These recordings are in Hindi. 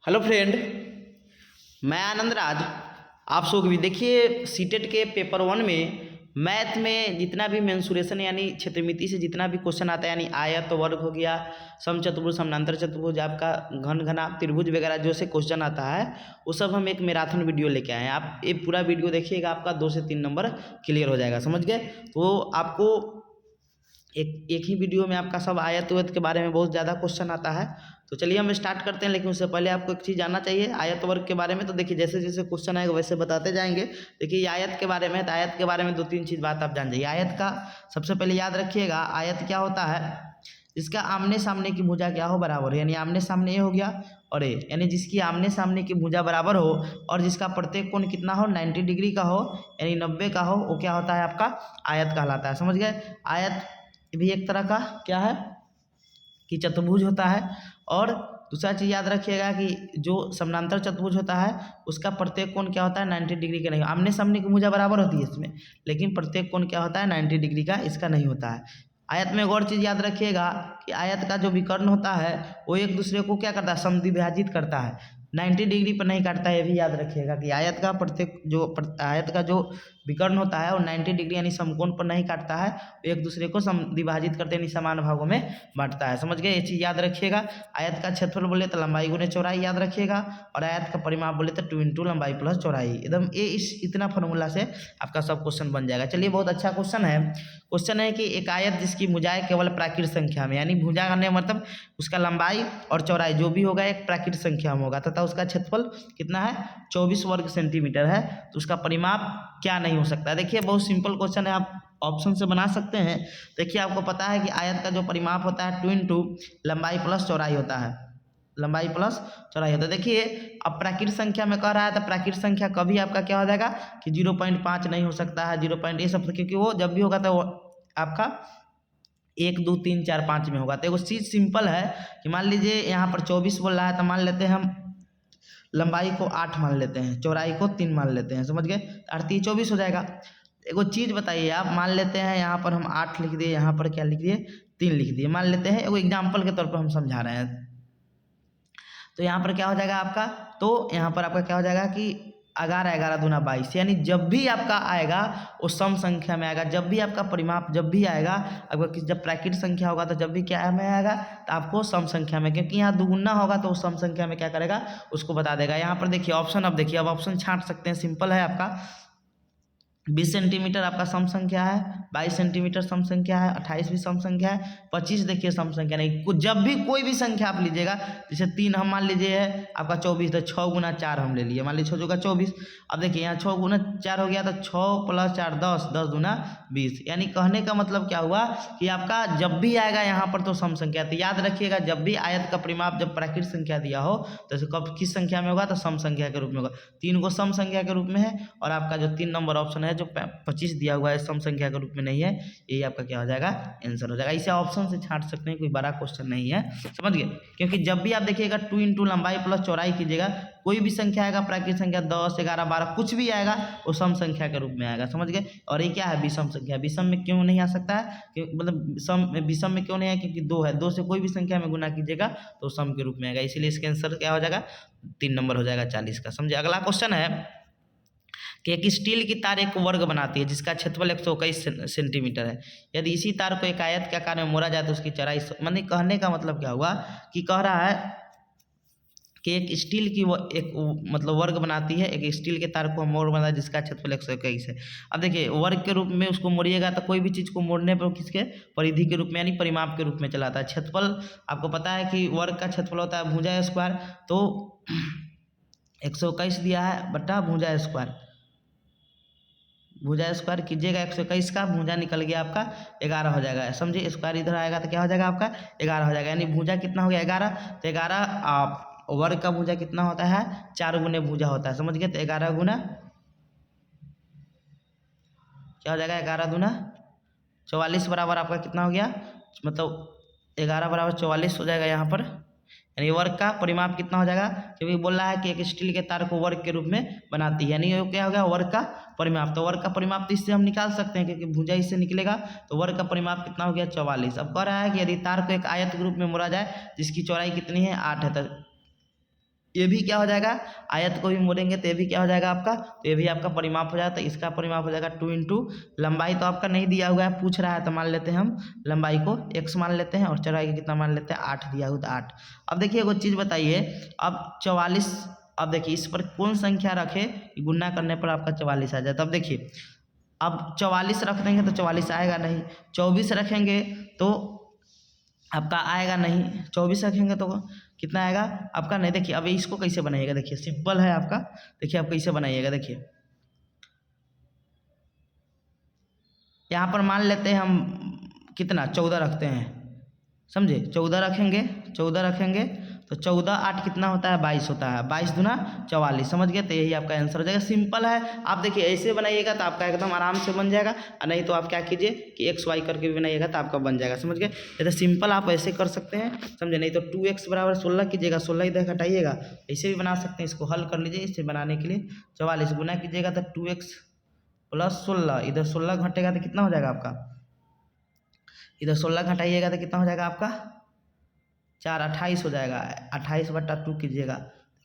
हेलो फ्रेंड, मैं आनंद राज। आप सब भी देखिए सीटेट के पेपर 1 में मैथ में जितना भी मेंसुरेशन यानी क्षेत्रमिति से जितना भी क्वेश्चन आता है, यानी आयत वर्ग हो गया, समचतुर्भुज समानांतर चतुर्भुज, आपका घन घना त्रिभुज वगैरह जो से क्वेश्चन आता है वो सब हम एक मैराथन वीडियो लेके आए हैं। आप ये पूरा वीडियो देखिएगा, आपका 2 से 3 नंबर क्लियर हो जाएगा। समझ गए? तो आपको एक ही वीडियो में आपका सब आयत वर्ग के बारे में बहुत ज़्यादा क्वेश्चन आता है। तो चलिए हम स्टार्ट करते हैं, लेकिन उससे पहले आपको एक चीज़ जानना चाहिए आयत वर्ग के बारे में। तो देखिए जैसे जैसे क्वेश्चन आएगा वैसे बताते जाएंगे। देखिए आयत के बारे में, तो आयत के बारे में 2-3 चीज़ बात आप जान जाइए। आयत का सबसे पहले याद रखिएगा, आयत क्या होता है? जिसका आमने सामने की भुजा क्या हो, बराबर हो। यानी आमने सामने ये हो गया और ये, यानी जिसकी आमने सामने की भुजा बराबर हो और जिसका प्रत्येक कोण कितना हो, 90 डिग्री का हो, यानी 90 का हो, वो क्या होता है? आपका आयत कहलाता है। समझ गए? आयत भी एक तरह का क्या है कि चतुर्भुज होता है। और दूसरा चीज़ याद रखिएगा कि जो समानांतर चतुर्भुज होता है उसका प्रत्येक कोण क्या होता है? 90 डिग्री का नहीं। आमने सामने की भुजा बराबर होती है इसमें, लेकिन प्रत्येक कोण क्या होता है? 90 डिग्री का, इसका नहीं होता है। आयत में एक और चीज़ याद रखिएगा कि आयत का जो विकर्ण होता है वो एक दूसरे को क्या करता है? समद्विभाजित करता है, 90 डिग्री पर नहीं काटता है। ये भी याद रखिएगा कि आयत का आयत का जो विकर्ण होता है वो 90 डिग्री यानी समकोण पर नहीं काटता है, एक दूसरे को समद्विभाजित करते यानी समान भागों में बांटता है। समझ गए? ये चीज़ याद रखिएगा। आयत का क्षेत्रफल बोले तो लंबाई गुने चौड़ाई याद रखिएगा, और आयत का परिमाप बोले तो 2 इंटू लंबाई प्लस चौड़ाई। एकदम ये इतना फॉर्मूला से आपका सब क्वेश्चन बन जाएगा। चलिए बहुत अच्छा क्वेश्चन है। क्वेश्चन है कि एक आयत जिसकी भुजाएं केवल प्राकृत संख्या में, यानी भुजा करने मतलब उसका लंबाई और चौड़ाई जो भी होगा एक प्राकृत संख्या में होगा, तथा उसका क्षेत्रफल कितना है? 24 वर्ग सेंटीमीटर है, तो उसका परिमाप क्या नहीं हो सकता? देखिए बहुत सिंपल क्वेश्चन है, आप ऑप्शन से बना सकते हैं। देखिए आपको पता है कि आयत का जो परिमाप होता है 2 इंटू लंबाई प्लस चौड़ाई होता है, लंबाई प्लस चौड़ाई होता है। देखिए अब प्राकृत संख्या में कह रहा है तो प्राकृत संख्या कभी आपका क्या हो जाएगा कि 0.5 नहीं हो सकता है, 0. ये सब, क्योंकि वो जब भी होगा तो वो आपका 1 2 3 4 5 में होगा। तो एक चीज़ सिंपल है कि मान लीजिए यहाँ पर 24 बोल रहा है, तो मान लेते हैं हम लंबाई को 8 मान लेते हैं, चौड़ाई को 3 मान लेते हैं। समझ गए? 8 24 हो जाएगा। एगो चीज़ बताइए आप, मान लेते हैं यहाँ पर हम 8 लिख दिए, यहाँ पर क्या लिख दिए? 3 लिख दिए। मान लेते हैं एगो एग्जाम्पल के तौर पर हम समझा रहे हैं। तो यहाँ पर क्या हो जाएगा आपका? तो यहाँ पर आपका क्या हो जाएगा कि 11 11 दूना 22, यानी जब भी आपका आएगा वो सम संख्या में आएगा। जब भी आपका परिमाप जब भी आएगा, अगर जब प्राकृत संख्या होगा तो जब भी क्या में आएगा? तो आपको सम संख्या में, क्योंकि यहाँ दुगुना होगा तो सम संख्या में क्या करेगा? उसको बता देगा। यहाँ पर देखिए ऑप्शन, अब देखिए अब ऑप्शन छांट सकते हैं, सिंपल है आपका। 20 सेंटीमीटर आपका सम संख्या है, 22 सेंटीमीटर सम संख्या है, 28 भी सम संख्या है, 25 देखिए सम संख्या नहीं। कुछ जब भी कोई भी संख्या आप लीजिएगा, जैसे 3 हम मान लीजिए है आपका 24, तो 6 गुना 4 हम ले लिए, मान लीजिए 6 का 24। अब देखिए यहाँ 6 गुना 4 हो गया, तो 6 प्लस 4 10, 10 दूना 20। यानी कहने का मतलब क्या हुआ कि आपका जब भी आएगा यहाँ पर तो सम संख्या। तो याद रखिएगा जब भी आयत का परिमाप जब प्राकृत संख्या दिया हो तो कब किस संख्या में होगा? तो सम संख्या के रूप में होगा। 3 को सम संख्या के रूप में है, और आपका जो 3 नंबर ऑप्शन है जो 25 दिया हुआ है सम संख्या के रूप में नहीं है, यही आपका क्या हो जाएगा? आंसर हो जाएगा। इसे ऑप्शन से छांट सकते हैं, कोई बड़ा क्वेश्चन नहीं है। समझ गए? क्योंकि जब भी आप देखिएगा 2 इंटू लंबाई प्लस चौड़ाई कीजिएगा, कोई भी संख्या आएगा प्राकृत संख्या 10 11 12 कुछ भी आएगा वो सम संख्या के रूप में आएगा। समझ गए? और ये क्या है? विषम संख्या। विषम में क्यों नहीं आ सकता है? मतलब विषम में क्यों नहीं है? क्योंकि 2 है, 2 से कोई भी संख्या में गुना कीजिएगा तो सम के रूप में आएगा, इसीलिए इसका आंसर क्या हो जाएगा? 3 नंबर हो जाएगा 40 का। समझे? अगला क्वेश्चन है कि एक स्टील की तार एक वर्ग बनाती है जिसका क्षेत्रफल 121 सेंटीमीटर है। यदि इसी तार को एक आयत के आकार में मोड़ा जाए तो उसकी चौड़ाई, मतलब कहने का मतलब क्या हुआ कि कह रहा है कि एक स्टील की एक मतलब वर्ग बनाती है, एक स्टील के तार को मोड़ बना जिसका क्षेत्रफल 121 है। अब देखिए वर्ग के रूप में उसको मोड़िएगा तो कोई भी चीज़ को मोड़ने पर किसके? परिधि के रूप में यानी परिमाप के रूप में चलाता है। क्षेत्रफल आपको पता है कि वर्ग का क्षेत्रफल होता है भुजा स्क्वायर, तो 121 दिया है बटा भुजा स्क्वायर। भुजा स्क्वायर कीजिएगा 121 का, भुजा निकल गया आपका 11 हो जाएगा। समझिए? स्क्वायर इधर आएगा तो क्या हो जाएगा आपका? 11 हो जाएगा। यानी भुजा कितना हो गया? 11। तो 11 आप वर्ग का भुजा कितना होता है? 4 गुने भुजा होता है। समझ गए? तो 11 गुना क्या हो जाएगा? 11 दूना 44 बराबर आपका कितना हो गया? मतलब 11 बराबर 44 हो जाएगा यहाँ पर। यानी वर्ग का परिमाप कितना हो जाएगा? क्योंकि बोल रहा है कि एक स्टील के तार को वर्ग के रूप में बनाती है, यानी क्या हो गया? वर्ग का परिमाप। तो वर्ग का परिमाप तो इससे हम निकाल सकते हैं क्योंकि भुजा इससे निकलेगा, तो वर्ग का परिमाप कितना हो गया? 44। अब कह रहा है कि यदि तार को एक आयत के रूप में मोड़ा जाए जिसकी चौड़ाई कितनी है? 8 है, तो ये भी क्या हो जाएगा, आयत को भी मोड़ेंगे तो ये भी क्या हो जाएगा आपका, तो ये भी आपका परिमाप हो जाएगा। तो इसका परिमाप हो जाएगा 2 इंटू लंबाई तो आपका नहीं दिया हुआ है, पूछ रहा है तो मान लेते हैं हम लंबाई को x मान लेते हैं और चौड़ाई को कितना मान लेते हैं 8 दिया हुआ तो 8। अब देखिए एक चीज़ बताइए, अब 44, अब देखिए इस पर कौन संख्या रखे गुना करने पर आपका 44 आ जाए। तब देखिए अब 44 रख देंगे तो 44 आएगा नहीं, 24 रखेंगे तो आपका आएगा नहीं, 24 रखेंगे तो कितना आएगा आपका नहीं। देखिए अब इसको कैसे बनाइएगा, देखिए सिंपल है आपका, देखिए आप कैसे बनाइएगा। देखिए यहाँ पर मान लेते हैं हम कितना 14 रखते हैं, समझे 14 रखेंगे, 14 रखेंगे तो 14 8 कितना होता है 22 होता है, 22 दूना 44, समझ गए। तो यही आपका आंसर हो जाएगा, सिंपल है। आप देखिए ऐसे बनाइएगा तो आपका एकदम आराम से बन जाएगा, और नहीं तो आप क्या कीजिए कि x y करके भी बनाइएगा तो आपका बन जाएगा, समझ गए। जैसे सिंपल आप ऐसे कर सकते हैं, समझे। नहीं तो 2x बराबर 16 कीजिएगा, 16 इधर घटाइएगा, ऐसे भी बना सकते हैं। इसको हल कर लीजिए, इसे बनाने के लिए 44 गुना कीजिएगा तो 2x प्लस 16, इधर 16 घटेगा तो कितना हो जाएगा आपका, इधर 16 घटाइएगा तो कितना हो जाएगा आपका 4 28 हो जाएगा, 28/2 कीजिएगा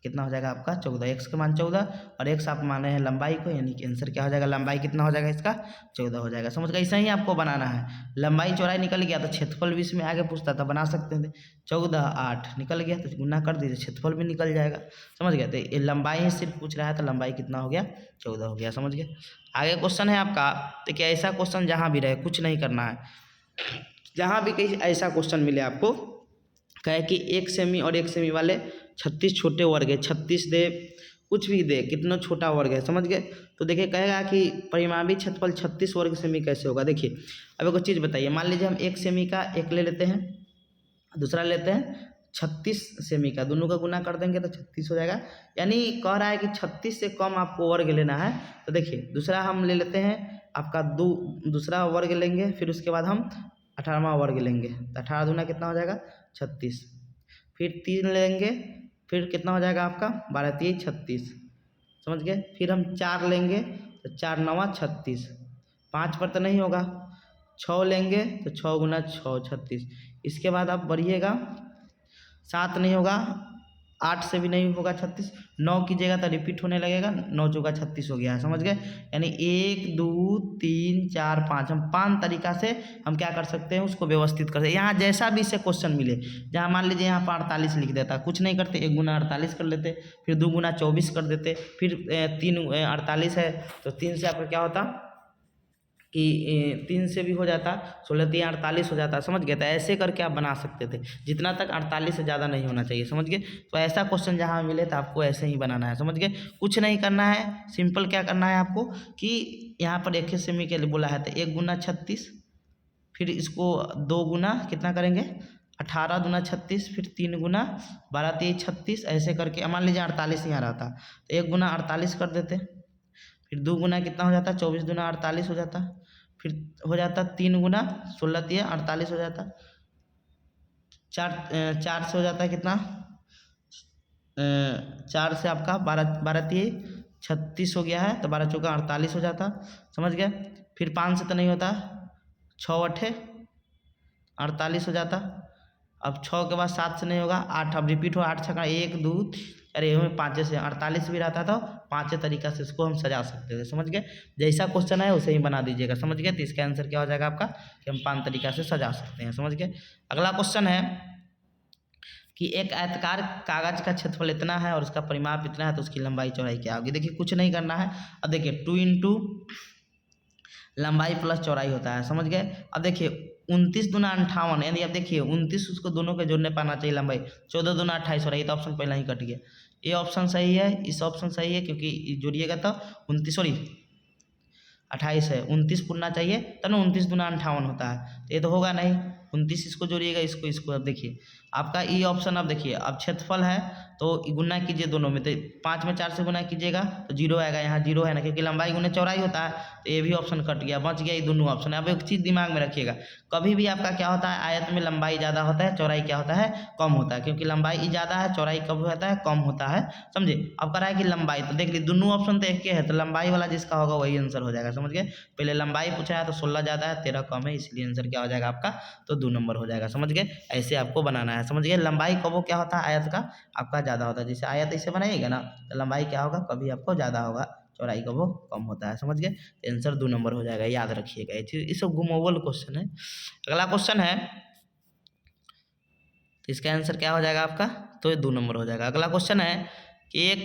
कितना हो जाएगा आपका 14। x का मान 14 और x आप माने हैं लंबाई को, यानी कि आंसर क्या हो जाएगा, लंबाई कितना हो जाएगा इसका 14 हो जाएगा, समझ गए। ऐसा ही आपको बनाना है, लंबाई चौड़ाई निकल गया तो क्षेत्रफल भी इसमें आगे पूछता था, बना सकते थे। 14 8 निकल गया तो गुना कर दीजिए, क्षेत्रफल भी निकल जाएगा, समझ गए। तो ये लंबाई ही सिर्फ पूछ रहा है तो लंबाई कितना हो गया 14 हो गया, समझ गए। आगे क्वेश्चन है आपका, तो क्या ऐसा क्वेश्चन जहाँ भी रहे कुछ नहीं करना है, जहाँ भी कहीं ऐसा क्वेश्चन मिले आपको, कहे कि 1 सेमी और 1 सेमी वाले 36 छोटे वर्ग है, 36 दे कुछ भी दे कितना छोटा वर्ग है, समझ गए। तो देखिए कहेगा कि परिमापी क्षेत्रफल 36 वर्ग सेमी कैसे होगा। देखिए अब एक चीज़ बताइए, मान लीजिए हम 1 सेमी का एक ले लेते हैं, दूसरा लेते हैं 36 सेमी का, दोनों का गुना कर देंगे तो 36 हो जाएगा। यानी कह रहा है कि 36 से कम आपको वर्ग लेना है। तो देखिए दूसरा हम ले लेते हैं आपका दूसरा वर्ग लेंगे, फिर उसके बाद हम 18वां वर्ग लेंगे तो 18 दूना कितना हो जाएगा 36, फिर 3 लेंगे, फिर कितना हो जाएगा आपका 12 3 36, समझ गए। फिर हम 4 लेंगे तो 4 9 36, 5 पर तो नहीं होगा, 6 लेंगे तो 6 गुना 6 36, इसके बाद आप बढ़िएगा 7 नहीं होगा, 8 से भी नहीं होगा 36, 9 कीजिएगा तो रिपीट होने लगेगा, 9 चौका 36 हो गया है, समझ गए। यानी 1 2 3 4 5, हम 5 तरीका से हम क्या कर सकते हैं उसको व्यवस्थित कर सकते हैं। यहाँ जैसा भी इसे क्वेश्चन मिले, जहाँ मान लीजिए यहाँ पर 48 लिख देता, कुछ नहीं करते 1 गुना 48 कर लेते, फिर 2 गुना 24 कर देते, फिर 3 48 है तो 3 से आपका क्या होता कि 3 से भी हो जाता, 16 3 48 हो जाता, समझ गए। तो ऐसे करके आप बना सकते थे, जितना तक 48 से ज़्यादा नहीं होना चाहिए, समझ गए। तो ऐसा क्वेश्चन जहाँ मिले तो आपको ऐसे ही बनाना है, समझ गए। कुछ नहीं करना है, सिंपल क्या करना है आपको कि यहाँ पर 1 सेमी के लिए बोला है तो 1 गुना 36, फिर इसको 2 गुना कितना करेंगे 18 दूना 36, फिर 3 गुना 12 3 36, ऐसे करके मान लीजिए 48 यहाँ रहता तो 1 गुना 48 कर देते, फिर 2 गुना कितना हो जाता 24 दूना 48 हो जाता, फिर हो जाता 3 गुना 16 3 48 हो जाता, 4 से हो जाता है कितना 4 से आपका 12 3 36 हो गया है, तो 12 चौका 48 हो जाता, समझ गए। फिर 5 से तो नहीं होता, 6 8 48 हो जाता। अब 6 के बाद 7 से नहीं होगा, 8 अब रिपीट हो, 8 छक्का 1 2 अरे 5 से 48 भी रहता था, 5 तरीका से इसको हम सजा सकते थे, समझ गए। जैसा क्वेश्चन है वैसे ही बना दीजिएगा, समझ गए। तो इसका आंसर क्या हो जाएगा आपका कि हम 5 तरीका से सजा सकते हैं, समझ गए। अगला क्वेश्चन है कि एक आयताकार कागज का क्षेत्रफल इतना है और उसका परिमाप इतना है, तो उसकी लंबाई चौड़ाई क्या होगी। देखिए कुछ नहीं करना है, अब देखिए 2 इंटू लंबाई प्लस चौड़ाई होता है, समझ गए। अब देखिए 29 दूना 58, यानी अब देखिए 29 उसको दोनों के जोड़ने पर आना चाहिए लंबाई, 14 दूना 28 हो रहा है, ये तो ऑप्शन पहला ही कट गया, ये ऑप्शन सही है, इस ऑप्शन सही है क्योंकि जोड़िएगा तो 29 सॉरी 28 है, 29 पुरना चाहिए तब ना 29 दूना 58 होता है, तो ये तो होगा नहीं, 29 इसको जोड़िएगा इसको। अब देखिए आपका ये ऑप्शन, अब देखिए अब क्षेत्रफल है तो गुना कीजिए दोनों में, तो 5 में 4 से गुना कीजिएगा तो 0 आएगा, यहाँ 0 है ना, क्योंकि लंबाई गुना चौड़ाई होता है, तो ये भी ऑप्शन कट गया, बच गया ये दोनों ऑप्शन। अब एक चीज़ दिमाग में रखिएगा, कभी भी आपका क्या होता है आयत में लंबाई ज़्यादा होता है, चौड़ाई क्या होता है कम होता है, क्योंकि लंबाई ज़्यादा है चौड़ाई कब होता है कम होता है, समझे। अब कह रहा है कि लंबाई, तो देख ली दोनों ऑप्शन तो एक के है, तो लंबाई वाला जिसका होगा वही आंसर हो जाएगा, समझ गए। पहले लंबाई पूछा है तो 16 ज़्यादा है 13 कम है, इसलिए आंसर क्या हो जाएगा आपका तो 2 नंबर हो जाएगा, समझ गए। ऐसे आपको बनाना है, समझ गए। लंबाई कब क्या होता है आयत का, आपका ज़्यादा होता है। जैसे आयत ऐसे बनाइएगा ना तो लंबाई क्या होगा, कभी आपको ज़्यादा होगा, चौड़ाई का वो कम होता है। समझ गए? आंसर 2 नंबर हो जाएगा, याद रखिएगा ये सब घुमावल क्वेश्चन है। अगला क्वेश्चन है तो इसका आंसर क्या हो जाएगा आपका, तो ये 2 नंबर हो जाएगा। अगला क्वेश्चन है कि एक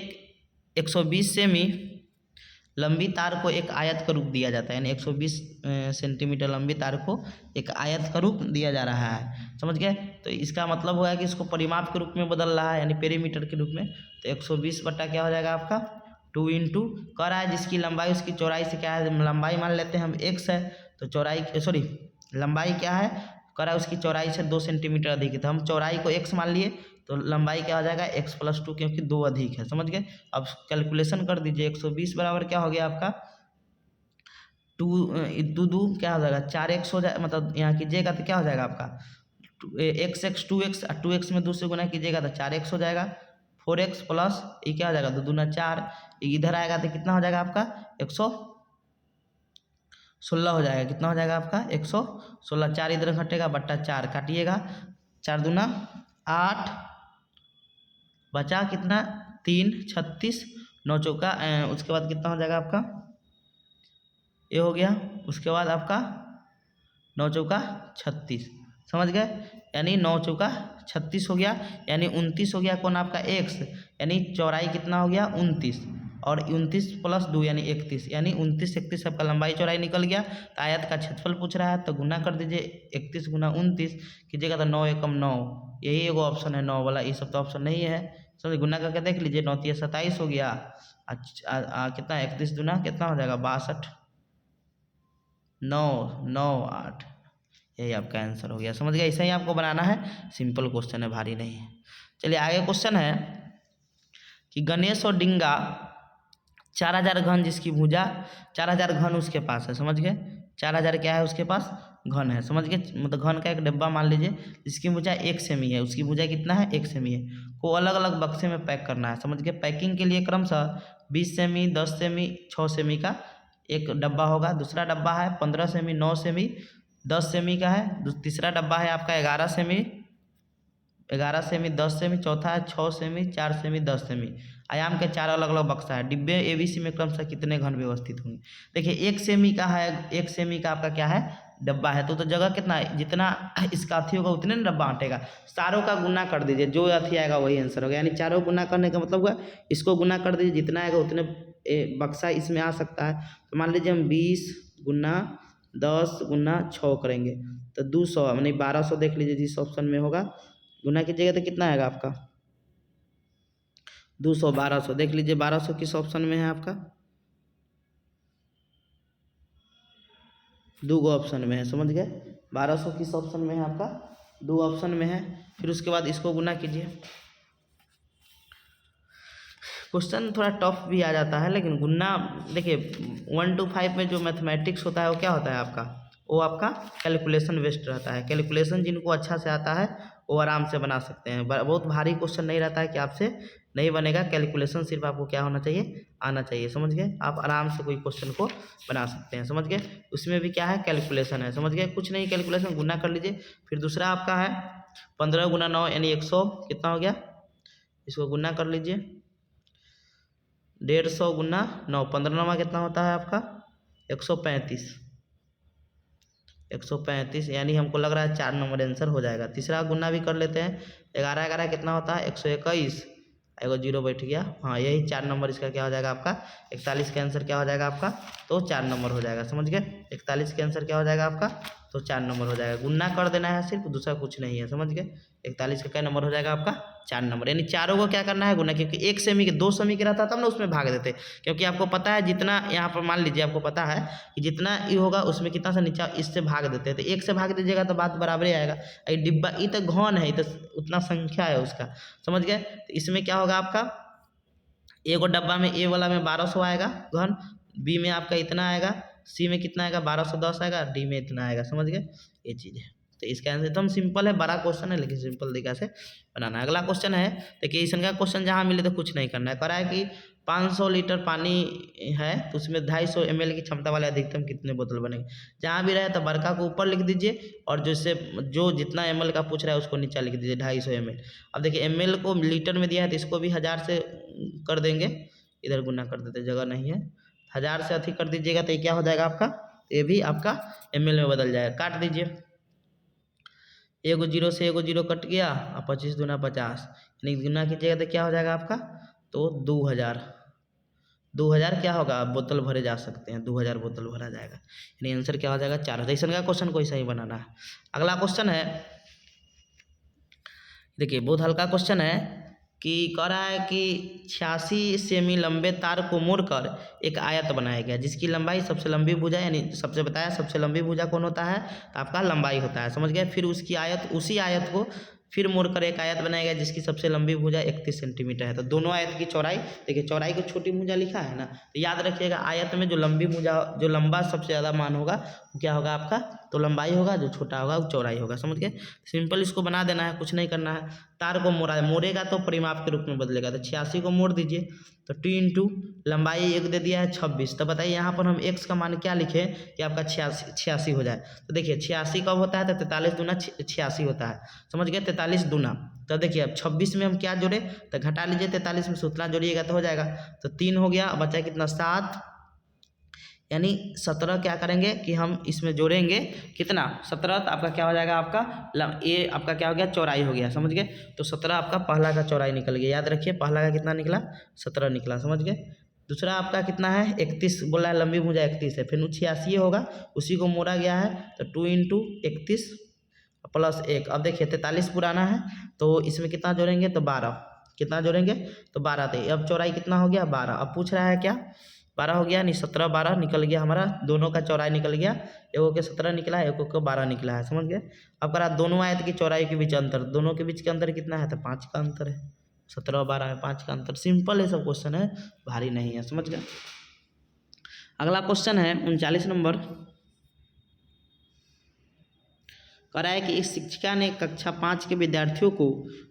120 सेमी लंबी तार को एक आयत का रूप दिया जाता है, यानी 120 सेंटीमीटर लंबी तार को एक आयत का रूप दिया जा रहा है। समझ गए? तो इसका मतलब हुआ कि इसको परिमाप के रूप में बदल रहा है, यानी पेरीमीटर के रूप में। तो 120 बट्टा क्या हो जाएगा आपका 2 इंटू कह रहा है जिसकी लंबाई उसकी चौड़ाई से क्या है, लंबाई मान लेते हैं हम x है, तो चौड़ाई सॉरी लंबाई क्या है, कह रहा है उसकी चौड़ाई से 2 सेंटीमीटर अधिक है, तो हम चौड़ाई को x मान लिए तो लंबाई क्या हो जाएगा x + 2, क्योंकि 2 अधिक है। समझ गए? अब कैलकुलेशन कर दीजिए, 120 बराबर क्या हो गया आपका 2 2 क्या हो जाएगा 4x हो जाए, मतलब यहाँ कीजिएगा तो क्या हो जाएगा आपका x 2x, 2x में 2 से गुना कीजिएगा तो 4x हो जाएगा, 4x प्लस ये क्या हो जाएगा 2 दूना 4, इधर आएगा तो कितना हो जाएगा आपका 116 हो जाएगा। कितना हो जाएगा आपका 116, 4 इधर घटेगा बट्टा 4 काटिएगा, 4 दूना 8 बचा कितना 3 36, 9 चौका उसके बाद कितना हो जाएगा आपका ये हो गया, उसके बाद आपका 9 चौका 36। समझ गए? यानी 9 चौका 36 हो गया, यानी 29 हो गया कौन आपका x, यानी चौड़ाई कितना हो गया 29, और 29 प्लस 2 यानी 31, यानी 29 31 आपका लंबाई चौड़ाई निकल गया। तो आयत का क्षेत्रफल पूछ रहा है तो गुना कर दीजिए, 31 गुना 29 कीजिएगा तो 9 एकम 9, यही एगो ऑप्शन है 9 वाला, ये सब तो ऑप्शन नहीं है। समझ? गुना करके देख लीजिए, 9 3 27 हो गया, कितना 31 दूना कितना हो जाएगा 62, 9 9 8, यही आपका आंसर हो गया। समझ गया? ऐसा ही आपको बनाना है, सिंपल क्वेश्चन है, भारी नहीं है। चलिए आगे क्वेश्चन है कि गणेश और डिंगा 4000 घन जिसकी भुजा 4000 घन उसके पास है। समझ गए? 4000 क्या है उसके पास घन है। समझ गए? मतलब घन का एक डिब्बा मान लीजिए जिसकी भुजा 1 सेमी है, उसकी भुजा कितना है 1 सेमी है, को अलग अलग बक्से में पैक करना है। समझ गए? पैकिंग के लिए क्रमशः 20 सेमी 10 सेमी 6 सेमी का एक डब्बा होगा, दूसरा डब्बा है 15 सेमी 9 सेमी 10 सेमी का है, तीसरा डब्बा है आपका 11 सेमी 10 सेमी, चौथा है 6 सेमी 4 सेमी 10 सेमी। आयाम के 4 अलग अलग बक्सा है। डिब्बे एबीसी में क्रमशः कितने घन व्यवस्थित होंगे। देखिए 1 सेमी का है, 1 सेमी का आपका क्या है डब्बा है, तो जगह कितना है, जितना इसका अथी होगा उतने ना डब्बा अटेगा। चारों का गुना कर दीजिए, जो अथी आएगा वही आंसर होगा, यानी चारों गुना करने का मतलब हुआ इसको गुना कर दीजिए, जितना आएगा उतने बक्सा इसमें आ सकता है। तो मान लीजिए हम 20 गुना 10 गुना 6 करेंगे तो 200 यानी 1200 देख लीजिए जिस ऑप्शन में होगा, गुना कीजिएगा तो कितना आएगा आपका 200 1200 देख लीजिए 1200 किस ऑप्शन में है आपका, 2 ऑप्शन में है। समझ गए? 1200 किस ऑप्शन में है आपका 2 ऑप्शन में है। फिर उसके बाद इसको गुना कीजिए। क्वेश्चन थोड़ा टफ भी आ जाता है, लेकिन गुना देखिए 1 to 5 में जो मैथमेटिक्स होता है वो क्या होता है आपका, वो आपका कैलकुलेशन बेस्ड रहता है। कैलकुलेशन जिनको अच्छा से आता है वो आराम से बना सकते हैं, बहुत भारी क्वेश्चन नहीं रहता है कि आपसे नहीं बनेगा। कैलकुलेशन सिर्फ आपको क्या होना चाहिए, आना चाहिए। समझ गए? आप आराम से कोई क्वेश्चन को बना सकते हैं। समझ गए? उसमें भी क्या है कैलकुलेशन है। समझ गए? कुछ नहीं कैलकुलेशन, गुना कर लीजिए। फिर दूसरा आपका है 15 गुना 9 यानी 100 कितना हो गया, इसको गुना कर लीजिए, 150 गुना 9 15 9 कितना होता है आपका 135, 135 यानी हमको लग रहा है 4 नंबर आंसर हो जाएगा। तीसरा गुना भी कर लेते हैं, 11 11 कितना होता है 121, एगो जीरो बैठ गया, हाँ यही 4 नंबर इसका क्या हो जाएगा आपका 41 का आंसर क्या हो जाएगा आपका, तो 4 नंबर हो जाएगा। समझ गए? 41 का आंसर क्या हो जाएगा आपका, तो 4 नंबर हो जाएगा। गुना कर देना है सिर्फ, दूसरा कुछ नहीं है। समझ गए? 41 का क्या नंबर हो जाएगा आपका 4 नंबर, यानी चारों को क्या करना है गुना, क्योंकि 1 सेमी के 2 सेमी के रहता तब ना उसमें भाग देते, क्योंकि आपको पता है जितना यहाँ पर मान लीजिए आपको पता है कि जितना ये होगा उसमें कितना सा नीचा इससे भाग देते हैं, तो 1 से भाग दीजिएगा तो बात बराबर ही आएगा। ये डिब्बा ये तो घन है, तो उतना संख्या है उसका। समझ गए? तो इसमें क्या होगा आपका एगो डब्बा में ए वाला में 1200 आएगा घन, बी में आपका इतना आएगा, सी में कितना आएगा 1210 आएगा, डी में इतना आएगा। समझ गए? ये चीज़ है। तो इसका आंसर एकदम सिंपल है, बड़ा क्वेश्चन है लेकिन सिंपल तरीका से बनाना है। अगला क्वेश्चन है देखिए, इसका क्वेश्चन जहाँ मिले तो कुछ नहीं करना है। करा है कि 500 लीटर पानी है तो उसमें 250 ml की क्षमता वाले अधिकतम कितने बोतल बनेंगे। जहाँ भी रहे तो बड़का को ऊपर लिख दीजिए और जो जितना ml का पूछ रहा है उसको नीचे लिख दीजिए 250 ml। अब देखिए ml को लीटर में दिया है तो इसको भी 1000 से कर देंगे, इधर गुना कर देते, जगह नहीं है, 1000 से अधिक कर दीजिएगा तो ये क्या हो जाएगा आपका, ये भी आपका ml में बदल जाएगा। काट दीजिए, एगो जीरो से एगो जीरो कट गया और 25 दूना 50, यानी गुना कीजिएगा तो क्या हो जाएगा आपका, तो 2000 क्या होगा, बोतल भरे जा सकते हैं, 2000 बोतल भरा जाएगा, यानी आंसर क्या हो जाएगा 4000। ऐसा का क्वेश्चन कोई सही बनाना है। अगला क्वेश्चन है, देखिए बहुत हल्का क्वेश्चन है कि कह रहा है कि 86 सेमी लंबे तार को मोड़कर एक आयत बनाया गया जिसकी लंबाई सबसे लंबी भुजा, यानी सबसे बताया सबसे लंबी भुजा कौन होता है, तो आपका लंबाई होता है, समझ गए। फिर उसकी आयत, उसी आयत को फिर मोड़कर एक आयत बनाया गया जिसकी सबसे लंबी भुजा 31 सेंटीमीटर है। तो दोनों आयत की चौड़ाई, देखिए चौड़ाई को छोटी भुजा लिखा है ना, तो याद रखिएगा आयत में जो लंबी भुजा, जो लंबा सबसे ज़्यादा मान होगा वो क्या होगा आपका, तो लंबाई होगा, जो छोटा होगा वो चौड़ाई होगा, समझ गए। सिंपल इसको बना देना है, कुछ नहीं करना है। तार को मोड़ेगा तो परिमाप के रूप में बदलेगा, तो 86 को मोड़ दीजिए, तो 2 इंटू लंबाई 1 दे दिया है 26। तो बताइए यहाँ पर हम x का मान क्या लिखें कि आपका 86 हो जाए। तो देखिए 86 कब होता है, तो 43 दूना 86 होता है, समझ गए, 43 दूना। तो देखिए अब 26 में हम क्या जोड़े, तो घटा लीजिए, 43 में से उतना जोड़िएगा तो हो जाएगा, तो 3 हो गया, बचा कितना 7, यानी 17 क्या करेंगे कि हम इसमें जोड़ेंगे कितना 17, तो आपका क्या हो जाएगा, आपका ये आपका क्या हो गया, चौड़ाई हो गया, समझ गए। तो 17 आपका पहला का चौड़ाई निकल गया, याद रखिए पहला का कितना निकला, 17 निकला, समझ गए। दूसरा आपका कितना है, 31 बोला है, लंबी भुजा 31 है, फिर 86 होगा, उसी को मोड़ा गया है, तो 2 इंटू 31 प्लस 1। अब देखिए 43 पुराना है तो इसमें कितना जोड़ेंगे, तो 12, कितना जोड़ेंगे, तो 12 थे। अब चौड़ाई कितना हो गया, 12। अब पूछ रहा है क्या, 12 हो गया, नहीं 17 12 निकल गया हमारा, दोनों का चौड़ाई निकल गया, एगो के 17 निकला है, एगो के 12 निकला है, समझ गए। अब करा दोनों आयत की चौड़ाई के बीच अंतर, दोनों के बीच के अंतर कितना है, तो 5 का अंतर है, 17 12 में 5 का अंतर। सिंपल है सब क्वेश्चन है, भारी नहीं है, समझ गए। अगला क्वेश्चन है 39 नंबर, कह रहा है कि इस शिक्षिका ने कक्षा 5 के विद्यार्थियों को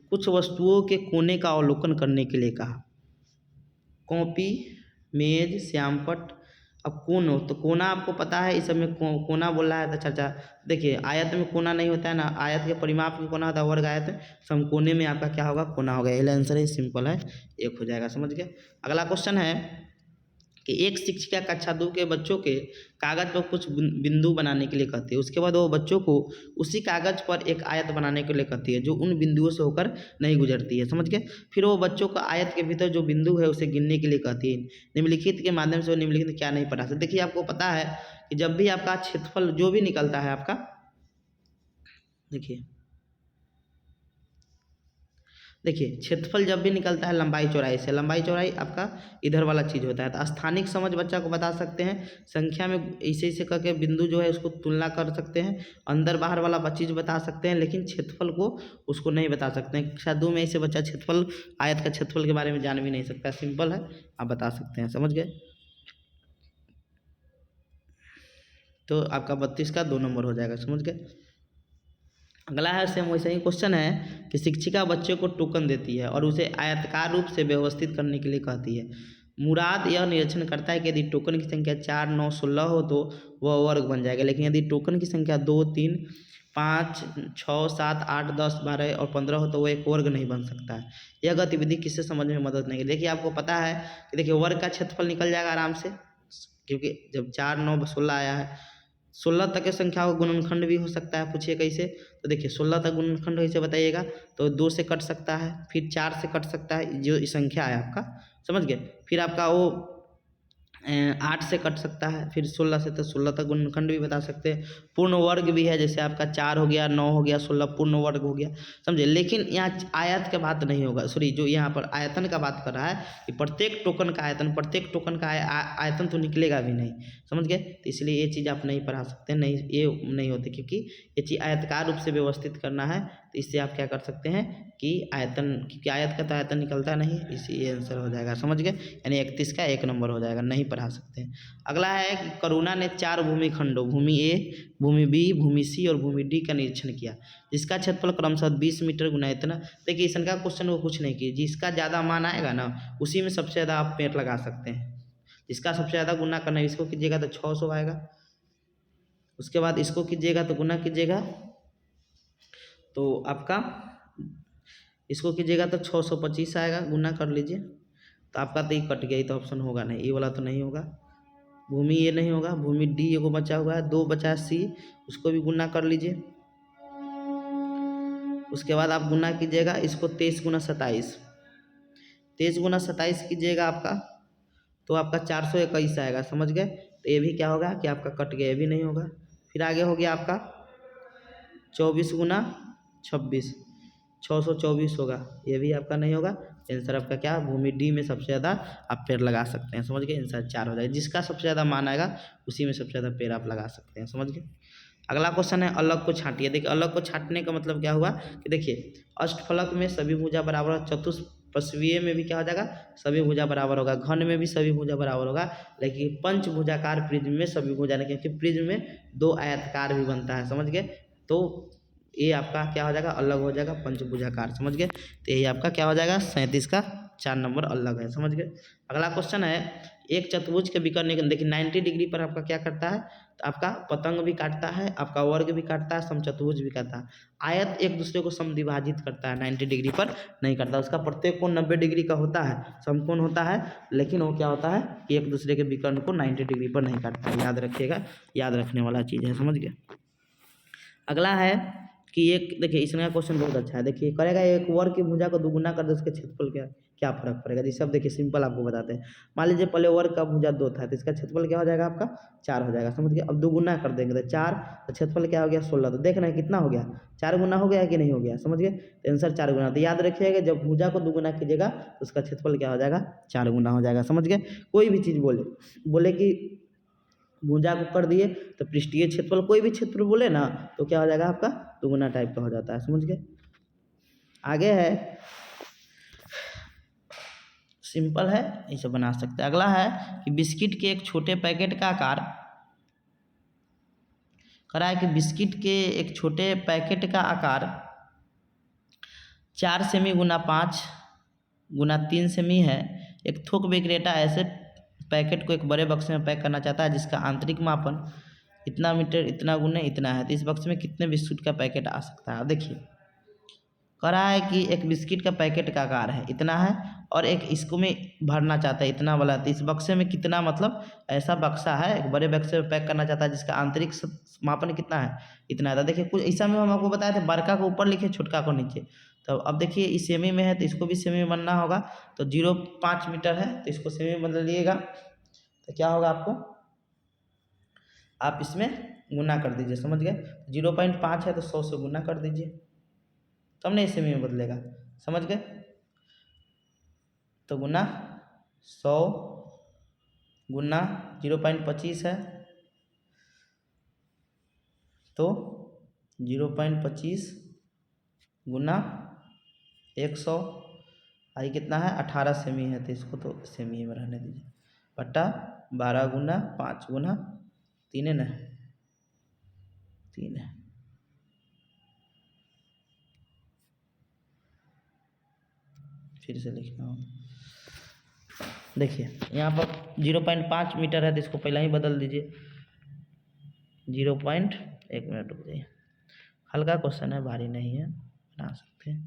कुछ वस्तुओं के कोने का अवलोकन करने के लिए कहा। कॉपी, मेज, श्यामपट्ट। अब कोनो, तो कोना आपको पता है, इस सब में कोना बोल रहा है, तो चाचा देखिए आयत में कोना नहीं होता है ना, आयत के परिमाप में कोना होता है, वर्ग आयत समकोने में आपका क्या होगा, कोना होगा। यही आंसर है, सिंपल है, 1 हो जाएगा, समझ गए। अगला क्वेश्चन है कि एक शिक्षिका कक्षा 2 के बच्चों के कागज पर कुछ बिंदु बनाने के लिए कहती है, उसके बाद वो बच्चों को उसी कागज पर एक आयत बनाने के लिए कहती है जो उन बिंदुओं से होकर नहीं गुजरती है, समझ गए। फिर वो बच्चों को आयत के भीतर जो बिंदु है उसे गिनने के लिए कहती है। निम्नलिखित के माध्यम से वो निम्नलिखित क्या नहीं पढ़ा सकते। देखिए आपको पता है कि जब भी आपका क्षेत्रफल जो भी निकलता है आपका, देखिए क्षेत्रफल जब भी निकलता है लंबाई चौड़ाई से, लंबाई चौड़ाई आपका इधर वाला चीज़ होता है। तो स्थानिक समझ बच्चा को बता सकते हैं, संख्या में ऐसे ऐसे करके बिंदु जो है उसको तुलना कर सकते हैं, अंदर बाहर वाला चीज़ बता सकते हैं, लेकिन क्षेत्रफल को उसको नहीं बता सकते हैं। कक्षा 2 में ऐसे बच्चा क्षेत्रफल, आयत का क्षेत्रफल के बारे में जान भी नहीं सकता, सिंपल है, आप बता सकते हैं, समझ गए। तो आपका 32 का 2 नंबर हो जाएगा, समझ गए। अगला है सेम वैसे ही क्वेश्चन है कि शिक्षिका बच्चे को टोकन देती है और उसे आयताकार रूप से व्यवस्थित करने के लिए कहती है। मुराद यह निरीक्षण करता है कि यदि टोकन की संख्या 4 9 16 हो तो वह वर्ग बन जाएगा, लेकिन यदि टोकन की संख्या 2 3 5 6 7 8 10 12 और 15 हो तो वह एक वर्ग नहीं बन सकता है। यह गतिविधि किससे समझने में मदद नहीं। देखिए आपको पता है कि देखिए वर्ग का क्षेत्रफल निकल जाएगा आराम से, क्योंकि जब 4 9 16 आया है, 16 तक की संख्या का गुणनखंड भी हो सकता है, पूछिए कैसे। तो देखिए 16 तक गुणनखंड कैसे बताइएगा, तो 2 से कट सकता है, फिर 4 से कट सकता है, जो संख्या है आपका, समझ गए। फिर आपका वो 8 से कट सकता है, फिर 16 से, तो 16 तक गुणनखंड भी बता सकते हैं। पूर्ण वर्ग भी है, जैसे आपका 4 हो गया 9 हो गया 16 पूर्ण वर्ग हो गया, समझे। लेकिन यहाँ आयत का बात नहीं होगा, सॉरी जो यहाँ पर आयतन का बात कर रहा है कि प्रत्येक टोकन का आयतन, प्रत्येक टोकन का आयतन तो निकलेगा भी नहीं, समझ गए। तो इसलिए ये चीज़ आप नहीं पढ़ा सकते, नहीं ये नहीं होती, क्योंकि ये चीज़ आयतकार रूप से व्यवस्थित करना है, तो इससे आप क्या कर सकते हैं, कि आयतन, क्योंकि आयत का तो आयतन निकलता नहीं, इसी ये आंसर हो जाएगा, समझ गए। यानी 31 का 1 नंबर हो जाएगा, नहीं पढ़ा सकते हैं। अगला है कि करुणा ने 4 भूमिखंडों भूमि ए, भूमि बी, भूमि सी और भूमि डी का निरीक्षण किया, जिसका क्षेत्रफल क्रमशः 20 मीटर गुना इतना। देखिए इसका क्वेश्चन वो कुछ नहीं किए, जिसका ज़्यादा मान आएगा ना उसी में सबसे ज़्यादा आप पेड़ लगा सकते हैं। इसका सबसे ज़्यादा गुना करना है, इसको कीजिएगा तो 600 आएगा, उसके बाद इसको कीजिएगा तो गुना कीजिएगा तो आपका, इसको कीजिएगा तो 625 आएगा, गुना कर लीजिए तो आपका तो ये कट गया, ये तो ऑप्शन होगा नहीं, ये वाला तो नहीं होगा, भूमि ये नहीं होगा, भूमि डी एगो बचा हुआ है, 2 बचा सी, उसको भी गुना कर लीजिए। उसके बाद आप गुना कीजिएगा इसको 23 गुना 27, 23 गुना 27 कीजिएगा आपका तो आपका 421 आएगा, समझ गए। तो ये भी क्या होगा कि आपका कट गया, ये भी नहीं होगा। फिर आगे हो गया आपका 24 गुना 26, 624 होगा, ये भी आपका नहीं होगा। आंसर आपका क्या, भूमि डी में सबसे ज़्यादा आप पेड़ लगा सकते हैं, समझ गए। आंसर 4 हो जाएगा, जिसका सबसे ज़्यादा मान आएगा उसी में सबसे ज़्यादा पेड़ आप लगा सकते हैं, समझ गए। अगला क्वेश्चन है अलग को छांटिए। देखिए अलग को छांटने का मतलब क्या हुआ कि देखिए अष्टफलक में सभी भुजा बराबर है, चतुष्पश्वीय में भी क्या हो जाएगा, सभी भुजा बराबर होगा, घन में भी सभी भुजा बराबर होगा, लेकिन पंचभुजाकार प्रिज्म में सभी भुजा नहीं, क्योंकि प्रिज्म में 2 आयताकार भी बनता है, समझ गए। तो ये आपका क्या हो जाएगा, अलग हो जाएगा, पंचभुजाकार, समझ गए। तो ये आपका क्या हो जाएगा, 37 का 4 नंबर अलग है, समझ गए। अगला क्वेश्चन है एक चतुर्भुज के विकर्ण, देखिए 90 डिग्री पर आपका क्या करता है, तो आपका पतंग भी काटता है, आपका वर्ग भी काटता है, समचतुर्भुज भी काटता है। आयत एक दूसरे को समद्विभाजित करता है, 90 डिग्री पर नहीं करता, उसका प्रत्येक कोण 90 डिग्री का होता है, समकोण होता है, लेकिन वो क्या होता है कि एक दूसरे के विकर्ण को 90 डिग्री पर नहीं काटता है, याद रखिएगा, याद रखने वाला चीज़ है, समझ गए। अगला है कि एक, देखिए इसका क्वेश्चन बहुत अच्छा है, देखिए करेगा एक वर्ग की भुजा को दुगुना कर दे, उसके क्षेत्रफल क्या क्या फर्क पड़ेगा। जी सब देखिए सिंपल आपको बताते हैं। मान लीजिए पहले वर्ग का भुजा 2 था तो इसका क्षेत्रफल क्या हो जाएगा आपका 4 हो जाएगा, समझ गए। अब दुगुना कर देंगे तो 4, तो क्षेत्रफल क्या हो गया 16, तो देख रहे हैं कितना हो गया, 4 गुना हो गया कि नहीं हो गया, समझ गए। तो आंसर 4 गुना। तो याद रखिएगा जब भुजा को दुगुना कीजिएगा तो उसका क्षेत्रफल क्या हो जाएगा 4 गुना हो जाएगा, समझ गए। कोई भी चीज़ बोले कि भुजा को कर दिए तो पृष्ठीय क्षेत्रफल कोई भी क्षेत्र बोले ना तो क्या हो जाएगा आपका दुगुना टाइप का हो जाता है, समझ गए। आगे है सिंपल है, इसे बना सकते हैं। अगला है कि बिस्किट के एक छोटे पैकेट का आकार, कह रहा है कि बिस्किट के एक छोटे पैकेट का आकार 4 सेमी गुना 5 गुना 3 सेमी है। एक थोक विक्रेता ऐसे पैकेट को एक बड़े बक्से में पैक करना चाहता है जिसका आंतरिक मापन इतना मीटर इतना गुने इतना है, तो इस बक्से में कितने बिस्कुट का पैकेट आ सकता है। देखिए कह रहा है कि एक बिस्किट का पैकेट का आकार है इतना है और एक इसको में भरना चाहता है इतना वाला, तो इस बक्से में कितना, मतलब ऐसा बक्सा है एक बड़े बक्से में पैक करना चाहता है जिसका आंतरिक मापन कितना है इतना है। तो देखिए कुछ ऐसा में हम आपको बताए थे, बड़का को ऊपर लिखे छोटका को नीचे। तो अब देखिए इस सेमी में है तो इसको भी सेमी में बनना होगा, तो 0.5 मीटर है तो इसको सेमी में बदल लिएगा, तो क्या होगा आपको, आप इसमें गुना कर दीजिए, समझ गए। 0.5 है तो 100 से गुना कर दीजिए, तब नहीं सेमी में बदलेगा, समझ गए। तो गुना 100 गुना 0.25 है तो 0.25 गुना 100 आई कितना है 18 सेमी है, तो इसको तो सेमी में रहने दीजिए, बटा 12 गुना 5 गुना 3 है ना, 3 है। फिर से लिखना होगा, देखिए यहाँ पर 0.5 मीटर है तो इसको पहले ही बदल दीजिए 1 मिनट रुक जाइए, हल्का क्वेश्चन है भारी नहीं है, बना सकते हैं।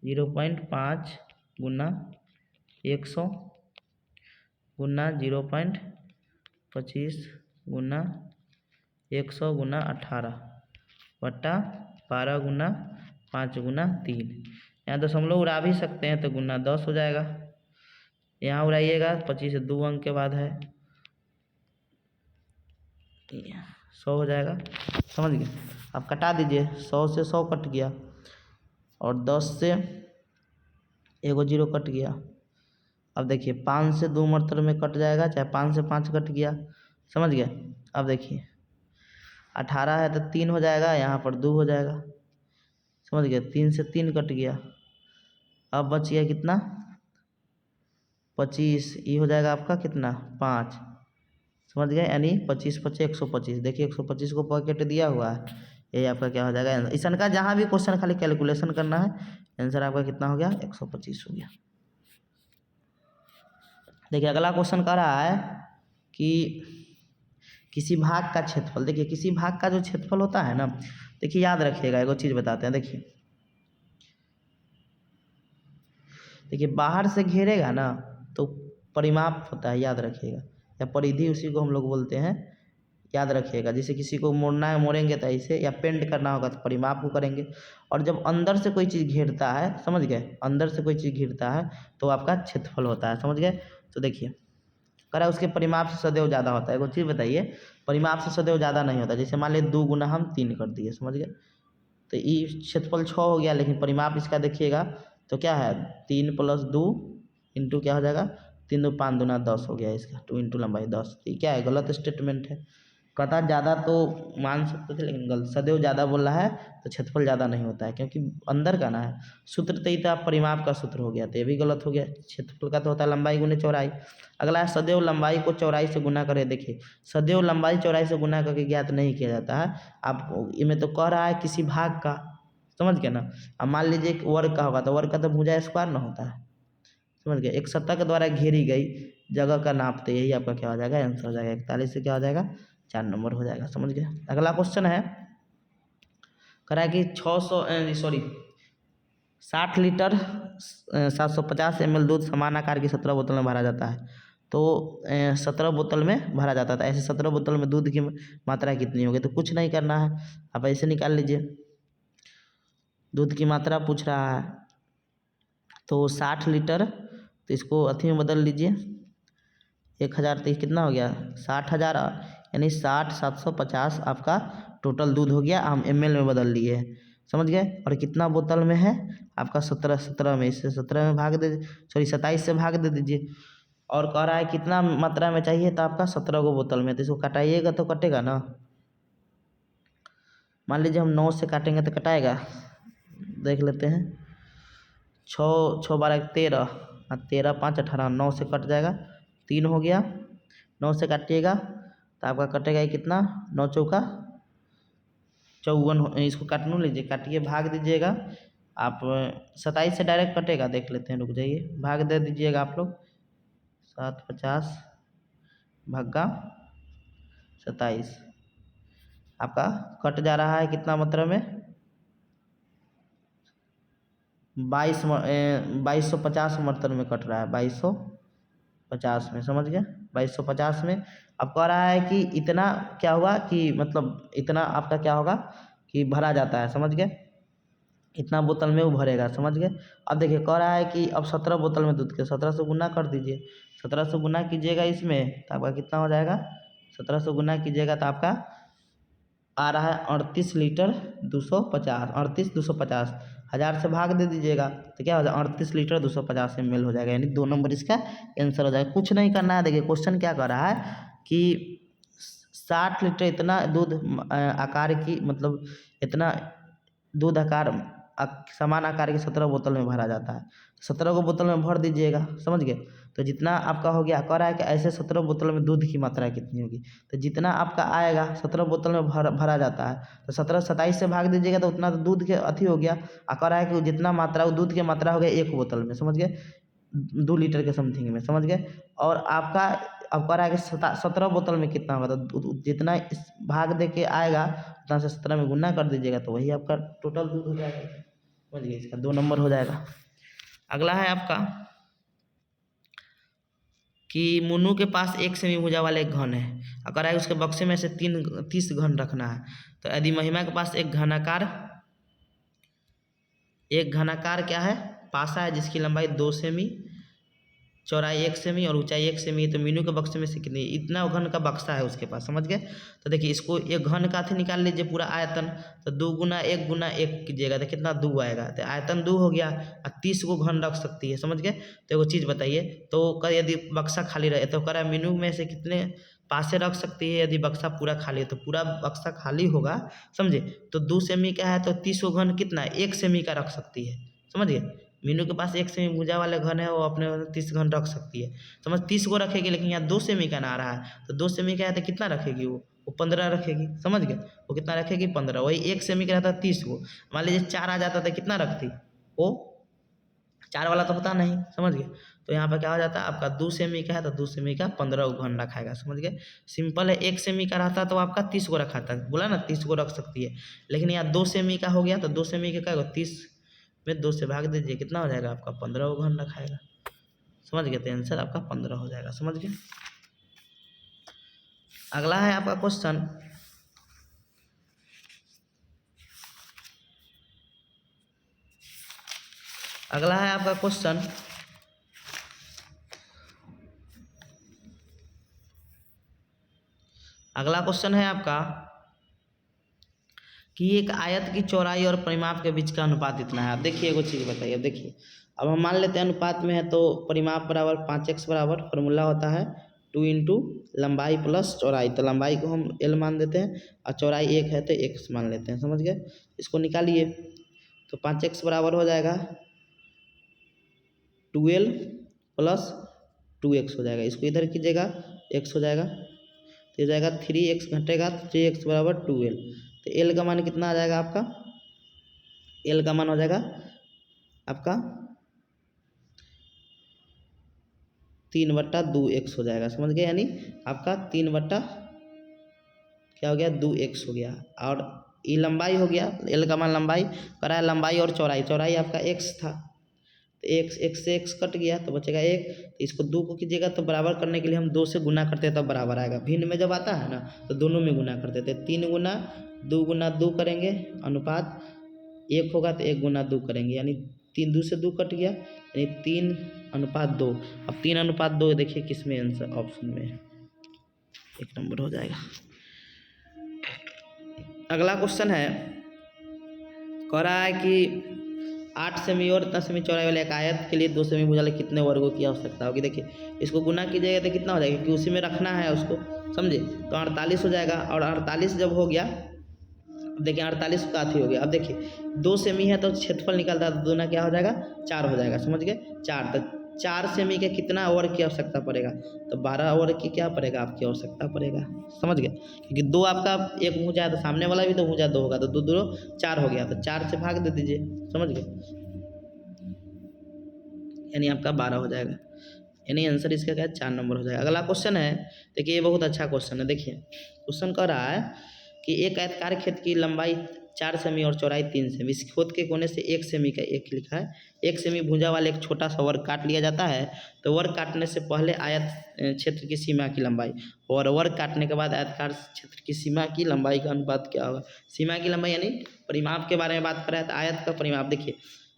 0.5 गुना 100 गुना 0.25 गुना 100 गुना 18 बटा 12 गुना 5 गुना 3, यहाँ दशमलव उड़ा भी सकते हैं तो गुना 10 हो जाएगा, यहाँ उड़ाइएगा 25 2 अंक के बाद है 100 हो जाएगा, समझ गए। अब कटा दीजिए, 100 से 100 कट गया और 10 से एगो 0 कट गया। अब देखिए 5 से 2 मरतबे में कट जाएगा, चाहे 5 से 5 कट गया, समझ गए। अब देखिए 18 है तो 3 हो जाएगा, यहाँ पर 2 हो जाएगा, समझ गए। 3 से 3 कट गया, अब बच गया कितना 25, ये हो जाएगा आपका कितना 5, समझ गए, यानी 25 25 125। देखिए 125 को पॉकेट दिया हुआ है, ये आपका क्या हो जाएगा ईसन का। जहाँ भी क्वेश्चन खाली कैलकुलेशन करना है, आंसर आपका कितना हो गया 125 हो गया। देखिए अगला क्वेश्चन कह रहा है कि किसी भाग का क्षेत्रफल, देखिए किसी भाग का जो क्षेत्रफल होता है ना, देखिए याद रखिएगा, एक चीज़ बताते हैं। देखिए बाहर से घेरेगा ना तो परिमाप होता है, याद रखिएगा, या परिधि उसी को हम लोग बोलते हैं, याद रखिएगा। जैसे किसी को मोड़ना है मोड़ेंगे तो ऐसे, या पेंट करना होगा तो परिमाप को करेंगे। और जब अंदर से कोई चीज़ घेरता है, समझ गए, अंदर से कोई चीज़ घेरता है तो आपका क्षेत्रफल होता है, समझ गए। तो देखिए कह रहा है उसके परिमाप से सदैव ज़्यादा होता है। एक चीज़ बताइए, परिमाप से सदैव ज़्यादा नहीं होता। जैसे मान लीजिए 2 गुना हम 3 कर दिए, समझ गए, तो ये क्षेत्रफल 6 हो गया, लेकिन परिमाप इसका देखिएगा तो क्या है 3 + 2 इंटू क्या हो जाएगा 3 2 5 दूना 10 हो गया इसका, 2 इंटू लंबाई 10। ये क्या है, गलत स्टेटमेंट है। कहता ज़्यादा तो मान सकते थे, लेकिन गलत, सदैव ज़्यादा बोल रहा है तो क्षेत्रफल ज़्यादा नहीं होता है, क्योंकि अंदर का ना है। सूत्र तो ये था परिमाप का सूत्र हो गया, तो ये भी गलत हो गया। क्षेत्रफल का तो होता है लंबाई गुने चौड़ाई। अगला है सदैव लंबाई को चौड़ाई से गुना करे। देखिए सदैव लंबाई चौड़ाई से गुना करके ज्ञात नहीं किया जाता है। आप इनमें तो कह रहा है किसी भाग का, समझ गए ना। अब मान लीजिए एक वर्ग का होगा तो वर्ग का तो भुजा स्क्वायर ना होता है, समझ गए। एक सत्ता के द्वारा घेरी गई जगह का नापते, यही आपका क्या हो जाएगा आंसर हो जाएगा। 41 से क्या हो जाएगा 4 नंबर हो जाएगा, समझ गए। अगला क्वेश्चन है, कह रहा है कि 60 लीटर 750 ml दूध समान आकार की 17 बोतल में भरा जाता है। तो 17 बोतल में भरा जाता था, ऐसे 17 बोतल में दूध की मात्रा कितनी होगी। तो कुछ नहीं करना है, आप ऐसे निकाल लीजिए। दूध की मात्रा पूछ रहा है, तो 60 लीटर, तो इसको अथी में बदल लीजिए 1000, तो कितना हो गया 60,000, यानी 60 750 आपका टोटल दूध हो गया। हम ml में बदल लिए, समझ गए। और कितना बोतल में है आपका 17 में, इससे 17 में भाग दे, सॉरी 27 से भाग दे दीजिए। और कह रहा है कितना मात्रा में चाहिए, तो आपका 17 को बोतल में, तो इसको कटाइएगा तो कटेगा ना। मान लीजिए हम 9 से काटेंगे तो कटाएगा, देख लेते हैं। 6 6 12 13, 13 5 18, 9 से कट जाएगा, 3 हो गया। 9 से काटिएगा तो आपका कटेगा ये कितना 9 चौका 54। इसको काटनू लीजिए, काटिए भाग दीजिएगा आप। 27 से डायरेक्ट कटेगा, देख लेते हैं, रुक जाइए, भाग दे दीजिएगा आप लोग। 750 भागा 27 आपका कट जा रहा है कितना मात्रा में 2250 मात्रा में कट रहा है, 2250 में, समझ गया 2250 में। अब कह रहा है कि इतना क्या होगा कि मतलब इतना आपका क्या होगा कि भरा जाता है, समझ गए, इतना बोतल में वो भरेगा, समझ गए। अब देखिए कह रहा है कि अब 17 बोतल में दूध के 17 से गुना कर दीजिए। 17 से गुना कीजिएगा इसमें तो आपका कितना हो जाएगा, 17 से गुना कीजिएगा तो आपका आ रहा है 38 लीटर 250, 38 250, 1000 से भाग दे दीजिएगा तो क्या हो जाएगा 38 लीटर 250 ml हो जाएगा, यानी 2 नंबर इसका आंसर हो जाएगा। कुछ नहीं करना है। देखिए क्वेश्चन क्या कर रहा है कि 60 लीटर इतना दूध आकार की, मतलब इतना दूध आकार समान आकार की 17 बोतल में भरा जाता है। 17 को बोतल में भर दीजिएगा, समझ गए। तो जितना आपका हो गया, कह रहा है कि ऐसे 17 बोतल में दूध की मात्रा कितनी होगी, तो जितना आपका आएगा 17 बोतल में भरा जाता है, तो 17 27 से भाग दीजिएगा तो उतना तो दूध के अथी हो गया। और कह रहा है कि जितना मात्रा वो दूध की मात्रा हो गया 1 बोतल में, समझ गए, 2 लीटर के समथिंग में, समझ गए। और आपका अब कह रहा है कि 17 बोतल में कितना होगा, तो जितना इस भाग दे के आएगा उतना से 17 में गुना कर दीजिएगा तो वही आपका टोटल दूध हो जाएगा, समझ गए, इसका 2 नंबर हो जाएगा। अगला है आपका कि मुन्नू के पास 1 सेमी भुजा वाला एक घन है, अगर है उसके बक्से में से 30 घन रखना है। तो यदि महिमा के पास एक घनाकार क्या है पासा है, जिसकी लंबाई 2 सेमी, चौड़ाई 1 सेमी और ऊंचाई 1 सेमी है, तो मीनू के बक्से में से कितनी, इतना घन का बक्सा है उसके पास, समझ गए। तो देखिए इसको एक घन का थी निकाल लीजिए पूरा आयतन, तो 2 गुना 1 गुना 1 कीजिएगा तो कितना 2 आएगा, तो आयतन 2 हो गया और 30 को घन रख सकती है, समझ गए। तो वो चीज़ बताइए, तो यदि बक्सा खाली रहे तो कह रहा है मीनू में से कितने पासे रख सकती है। यदि बक्सा पूरा खाली है तो पूरा बक्सा खाली होगा, समझे। तो 2 सेमी का है तो 30 को घन कितना 1 सेमी का रख सकती है, समझिए। मीनू के पास 1 सेमी भुजा वाले घन है, वो अपने 30 घन रख सकती है। समझ 30 को रखेगी, लेकिन यहाँ 2 सेमी का ना आ रहा है, तो 2 सेमी का है तो कितना रखेगी वो 15 रखेगी। समझ गए, वो कितना रखेगी 15। वही 1 सेमी का रहता 30 को, मान लीजिए 4 आ जाता तो कितना रखती वो, 4 वाला तो पता नहीं। समझ गए, तो यहाँ पर क्या हो जाता है आपका 2 सेमी का है तो 2 सेमी का 15 घन रखाएगा। समझ गए, सिंपल है। 1 सेमी का रहता तो आपका 30 को रखा था, बोला ना 30 को रख सकती है, लेकिन यहाँ 2 सेमी का हो गया तो 2 सेमी का क्या होगा, 30 में 2 से भाग दीजिए, कितना हो जाएगा आपका 15 घन रखाएगा। समझ गए, तो आंसर आपका 15 हो जाएगा। समझ गए। अगला है आपका क्वेश्चन, अगला है आपका क्वेश्चन, अगला क्वेश्चन है आपका कि एक आयत की चौड़ाई और परिमाप के बीच का अनुपात इतना है। अब देखिए एगो चीज़ बताइए। अब देखिए, अब हम मान लेते हैं अनुपात में है तो परिमाप बराबर 5x बराबर फॉर्मूला होता है 2 इंटू लंबाई प्लस चौड़ाई, तो लंबाई को हम l मान देते हैं और चौड़ाई 1 है तो x मान लेते हैं। समझ गए, इसको निकालिए तो 5x बराबर हो जाएगा 2l प्लस 2x हो जाएगा। इसको इधर कीजिएगा, x हो जाएगा तो हो जाएगा 3x घटेगा 3x बराबर 2l। तो l का मान कितना आ जाएगा आपका, l का मान हो जाएगा आपका 3/2x हो जाएगा। समझ गए, यानी आपका 3 क्या हो गया 2x हो गया। और ये लंबाई हो गया, l का मान लंबाई करा है, लंबाई और चौड़ाई, चौड़ाई आपका x था तो x से x कट गया तो बचेगा 1। तो इसको 2 को कीजिएगा तो बराबर करने के लिए हम 2 से गुना करते हैं तब बराबर आएगा। भिन्न में जब आता है ना तो दोनों में गुना करते थे। 3 गुना 2 करेंगे, अनुपात 1 होगा तो 1 गुना 2 करेंगे, यानी 3 2 से 2 कट गया, यानी 3/2। अब 3/2 देखिए किस में आंसर, ऑप्शन में 1 नंबर हो जाएगा। अगला क्वेश्चन है, कह रहा है कि 8 सेमी और 10 सेमी चौड़ाई वाले एक आयत के लिए 2 सेमी भुजा वाले कितने वर्गों की आवश्यकता होगी। देखिए इसको गुना कीजिएगा तो कितना हो जाएगा, क्योंकि उसी में रखना है उसको, समझे, तो 48 हो जाएगा। और 48 जब हो गया, देखिए 48 का अथी हो गया। अब देखिए 2 सेमी है तो क्षेत्रफल निकालता है तो दोना क्या हो जाएगा 4 हो जाएगा। समझ गए, 4, तो 4 सेमी के कितना वर्ग की आवश्यकता पड़ेगा, तो 12 वर्ग की क्या पड़ेगा आपकी आवश्यकता पड़ेगा। समझ गए, क्योंकि 2 आपका 1 भुजा है तो सामने वाला भी तो भुजा 2 होगा, तो 2 2 4 हो गया, तो 4 से भाग दे दीजिए। समझ गए, यानी आपका 12 हो जाएगा, यानी आंसर इसका क्या है 4 नंबर हो जाएगा। अगला क्वेश्चन है, देखिए ये बहुत अच्छा क्वेश्चन है। देखिए क्वेश्चन कह रहा है कि एक आयताकार खेत की लंबाई 4 सेमी और चौड़ाई 3 सेमी, इस खेत के कोने से 1 सेमी का एक लिखा है, 1 सेमी भुजा वाले एक छोटा सा वर्ग काट लिया जाता है, तो वर्ग काटने से पहले आयत क्षेत्र की सीमा की लंबाई और वर्ग काटने के बाद आयताकार क्षेत्र की सीमा की लंबाई का अनुपात क्या होगा। सीमा की लंबाई यानी परिमाप के बारे में बात कर रहा है, तो आयत का परिमाप देखिए,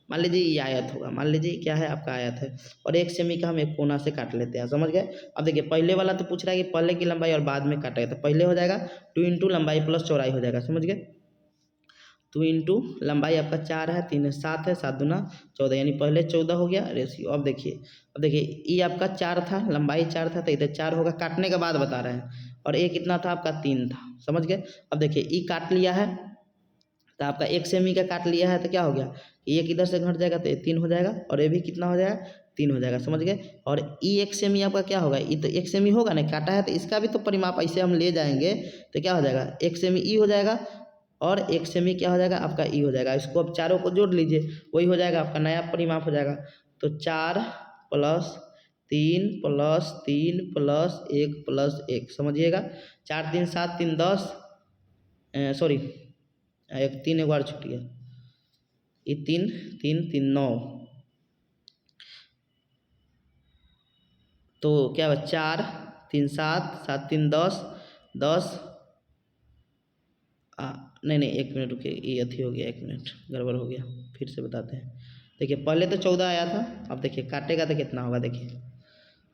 मान लीजिए ये आयत होगा, मान लीजिए क्या है आपका आयत है और 1 सेमी का हम एक कोना से काट लेते हैं। समझ गए, अब देखिए पहले वाला तो पूछ रहा है कि पहले की लंबाई और बाद में काटेगा, तो पहले हो जाएगा 2 इंटू लंबाई प्लस चौड़ाई हो जाएगा। समझ गए, 2 इंटू लंबाई आपका 4 है, 3 है 7 है, 7 दूना 14, यानी पहले 14 हो गया रेशियो। अब देखिए ये आपका 4 था, लंबाई 4 था, तो इधर 4 होगा, काटने के बाद बता रहे हैं, और ये कितना था आपका 3 था। समझ गए, अब देखिए ई काट लिया है तो आपका 1 सेमी का काट लिया है तो क्या हो गया, एक इधर से घट जाएगा तो ये 3 हो जाएगा, और ये भी कितना हो जाएगा 3 हो जाएगा। समझ गए, और ई 1 सेमी आपका क्या होगा, ये तो 1 सेमी होगा ना, काटा है तो इसका भी तो परिमाप ऐसे हम ले जाएंगे तो क्या हो जाएगा 1 सेमी ई हो जाएगा, और 1 सेमी क्या हो जाएगा आपका ई हो जाएगा। इसको अब चारों को जोड़ लीजिए, वही हो जाएगा आपका नया परिमाप हो जाएगा। तो 4 + 3 + 3 + 1 + 1, समझिएगा 4 3 7 3 10, सॉरी एक 3 एक बार छूट गया, ये 3 3 3 9, तो क्या हुआ 4 3 7 7 3 10 10, नहीं 1 मिनट रुकिए, ये अथी हो गया, 1 मिनट गड़बड़ हो गया, फिर से बताते हैं। देखिए पहले तो 14 आया था, अब देखिए काटेगा तो कितना होगा। देखिए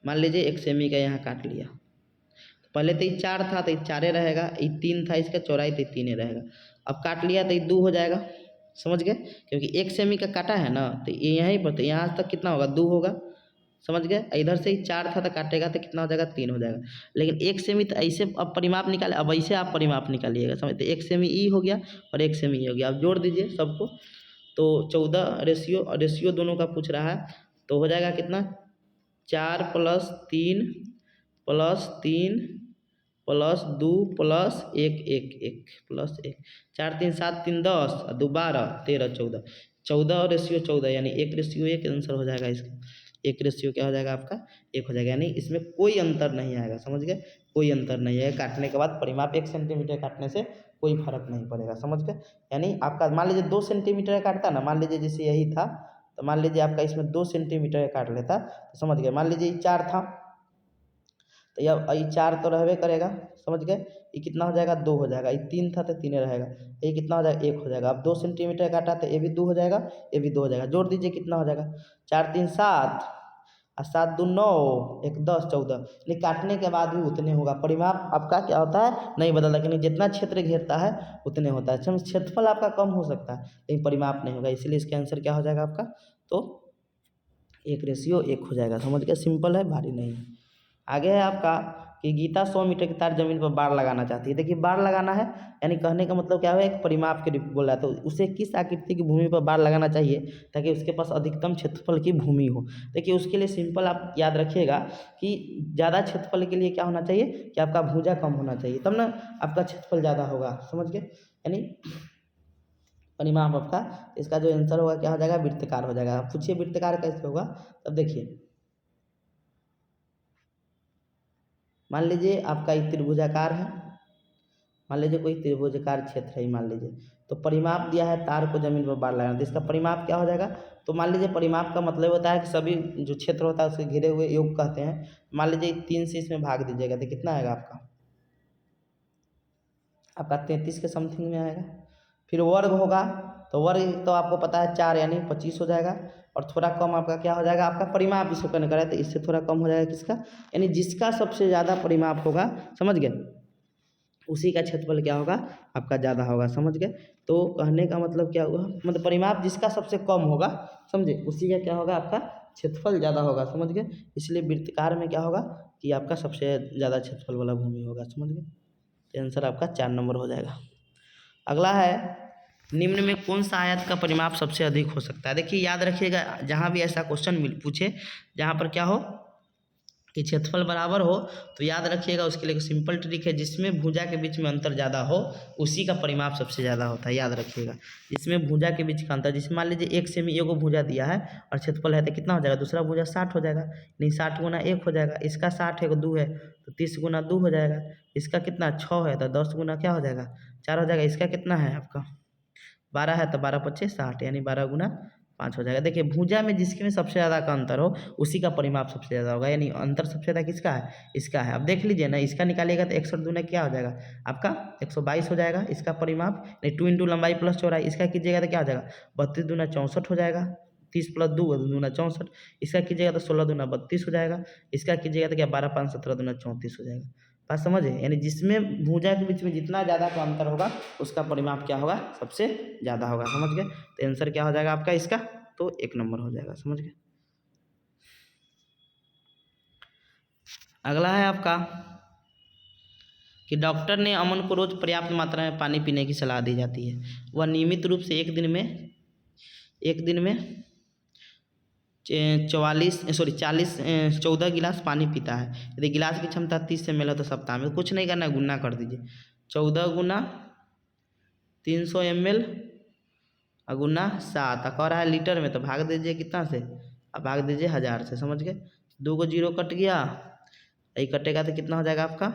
मान लीजिए 1 सेमी का यहाँ काट लिया, तो पहले तो ये 4 था तो ये 4 रहेगा, ये 3 था, इसका चौड़ाई तो 3 रहेगा। अब काट लिया तो ये 2 हो जाएगा। समझ गए, क्योंकि 1 सेमी का काटा है ना, तो ये यहीं पर, तो यहाँ तक कितना होगा 2 होगा। समझ गए, इधर से ही 4 था तो काटेगा तो कितना हो जाएगा 3 हो जाएगा। लेकिन 1 सेमी तो ऐसे अब परिमाप निकाले, अब ऐसे आप परिमाप निकालिएगा। समझते 1 सेमी ई हो गया और 1 सेमी ई हो गया, अब जोड़ दीजिए सबको, तो 14 रेशियो दोनों का पूछ रहा है, तो हो जाएगा कितना 4 + 3 + 3 + 2 + 1 1 1 + 1 4 3 7 3 10 और 2 12 13 14 14 और रेशियो 14 यानी 1:1 आंसर हो जाएगा इसका। 1 क्या हो जाएगा आपका 1 हो जाएगा, यानी इसमें कोई अंतर नहीं आएगा, समझ गए, कोई अंतर नहीं है। काटने के बाद परिमाप 1 सेंटीमीटर काटने से कोई फर्क नहीं पड़ेगा, समझ गए। यानी आपका मान लीजिए 2 सेंटीमीटर काटता ना, मान लीजिए जैसे यही था, तो मान लीजिए आपका इसमें 2 सेंटीमीटर काट लेता, तो समझ गए। मान लीजिए 4 था, तो ये 4 तो रहबे करेगा, समझ गए। ये कितना हो जाएगा 2 हो जाएगा। ये 3 था तो 3 रहेगा। ये कितना हो जाएगा 1 हो जाएगा। अब 2 सेंटीमीटर काटा तो ये भी 2 हो जाएगा, ये भी 2 हो जाएगा। जोड़ दीजिए कितना हो जाएगा 4 3 7 और 7 2 9 1 10 14। नहीं, काटने के बाद भी उतने होगा। परिमाप आपका क्या होता है नहीं बदलता, लेकिन जितना क्षेत्र घेरता है उतने होता है। क्षेत्रफल आपका कम हो सकता है लेकिन परिमाप नहीं होगा, इसलिए इसका आंसर क्या हो जाएगा आपका, तो 1:1 हो जाएगा, समझ गए। सिंपल है, भारी नहीं है। आगे है आपका कि गीता 100 मीटर की तार जमीन पर बाड़ लगाना चाहती है। देखिए बाड़ लगाना है यानी कहने का मतलब क्या है, एक परिमाप के बोल रहा है, तो उसे किस आकृति की भूमि पर बाड़ लगाना चाहिए ताकि उसके पास अधिकतम क्षेत्रफल की भूमि हो। देखिए उसके लिए सिंपल आप याद रखिएगा कि ज़्यादा क्षेत्रफल के लिए क्या होना चाहिए कि आपका भुजा कम होना चाहिए, तब ना आपका क्षेत्रफल ज़्यादा होगा, समझ गए। यानी परिमाप आपका, इसका जो आंसर होगा क्या हो जाएगा वृत्तकार हो जाएगा। आप पूछिए वृत्तकार कैसे होगा, तब देखिए मान लीजिए आपका एक त्रिभुजाकार है, मान लीजिए कोई त्रिभुजाकार क्षेत्र है, मान लीजिए, तो परिमाप दिया है तार को जमीन पर बाढ़ लगाना, तो इसका परिमाप क्या हो जाएगा। तो मान लीजिए परिमाप का मतलब होता है कि सभी जो क्षेत्र होता है उसके घिरे हुए योग कहते हैं। मान लीजिए 3 से इसमें भाग दीजिएगा तो कितना आएगा आपका 33 के समथिंग में आएगा। फिर वर्ग होगा, तो वर्ग तो आपको पता है 4 यानी 25 हो जाएगा। और थोड़ा कम आपका क्या हो जाएगा, आपका परिमाप इसको करने का है तो इससे थोड़ा कम हो जाएगा किसका, यानी जिसका सबसे ज़्यादा परिमाप होगा, समझ गए, उसी का क्षेत्रफल क्या होगा आपका ज़्यादा होगा, समझ गए। तो कहने का मतलब क्या हुआ, मतलब परिमाप जिसका सबसे कम होगा, समझे, उसी का क्या होगा आपका क्षेत्रफल ज़्यादा होगा, समझ गए। इसलिए वृत्तकार में क्या होगा कि आपका सबसे ज़्यादा क्षेत्रफल वाला भूमि होगा, समझ गए। तो आंसर आपका 4 नंबर हो जाएगा। अगला है निम्न में कौन सा आयत का परिमाप सबसे अधिक हो सकता है। देखिए याद रखिएगा, जहाँ भी ऐसा क्वेश्चन पूछे जहाँ पर क्या हो कि क्षेत्रफल बराबर हो, तो याद रखिएगा उसके लिए एक सिंपल ट्रिक है, जिसमें भुजा के बीच में अंतर ज़्यादा हो उसी का परिमाप सबसे ज़्यादा होता है, याद रखिएगा। जिसमें भुजा के बीच का अंतर, जिसमें मान लीजिए 1 सेमी एगो भुजा दिया है और क्षेत्रफल है तो कितना हो जाएगा, दूसरा भुजा 60 हो जाएगा, नहीं 60 गुना 1 हो जाएगा, इसका 60 है 2 है तो 30 गुना 2 हो जाएगा, इसका कितना 6 है तो 10 गुना क्या हो जाएगा 4 हो जाएगा, इसका कितना है आपका 12 है तो 12 × 5 = 60 यानी 12 गुना 5 हो जाएगा। देखिए भुजा में जिसके में सबसे ज़्यादा का अंतर हो उसी का परिमाप सबसे ज़्यादा होगा, यानी अंतर सबसे ज़्यादा किसका है, इसका है। अब देख लीजिए ना, इसका निकालिएगा तो 61 दूना क्या हो जाएगा आपका 122 हो जाएगा इसका परिमाप, नहीं 2 × लंबाई प्लस चौड़ाई, इसका कीजिएगा तो क्या हो जाएगा 32 दूना 64 हो जाएगा, 30 + 2 दूना 64, इसका कीजिएगा तो 16 दूना 32 हो जाएगा, इसका कीजिएगा तो क्या 12 × 5 = 17 दूना 34 हो जाएगा। बात समझे, यानी जिसमें भुजा के बीच में जितना ज़्यादा का अंतर होगा उसका परिमाप क्या होगा सबसे ज़्यादा होगा, समझ गए। तो आंसर क्या हो जाएगा आपका इसका, तो 1 नंबर हो जाएगा, समझ गए। अगला है आपका कि डॉक्टर ने अमन को रोज पर्याप्त मात्रा में पानी पीने की सलाह दी जाती है। वह नियमित रूप से एक दिन में 14 गिलास पानी पीता है। यदि गिलास की क्षमता 30 ml है तो सप्ताह में कुछ नहीं करना है, गुना कर दीजिए 14 गुना 300 ml और गुना 7 कह रहा है लीटर में, तो भाग दीजिए कितना से, अब भाग दीजिए 1000 से, समझ गए। 2 को 0 कट गया, यही कटेगा तो कितना हो जाएगा आपका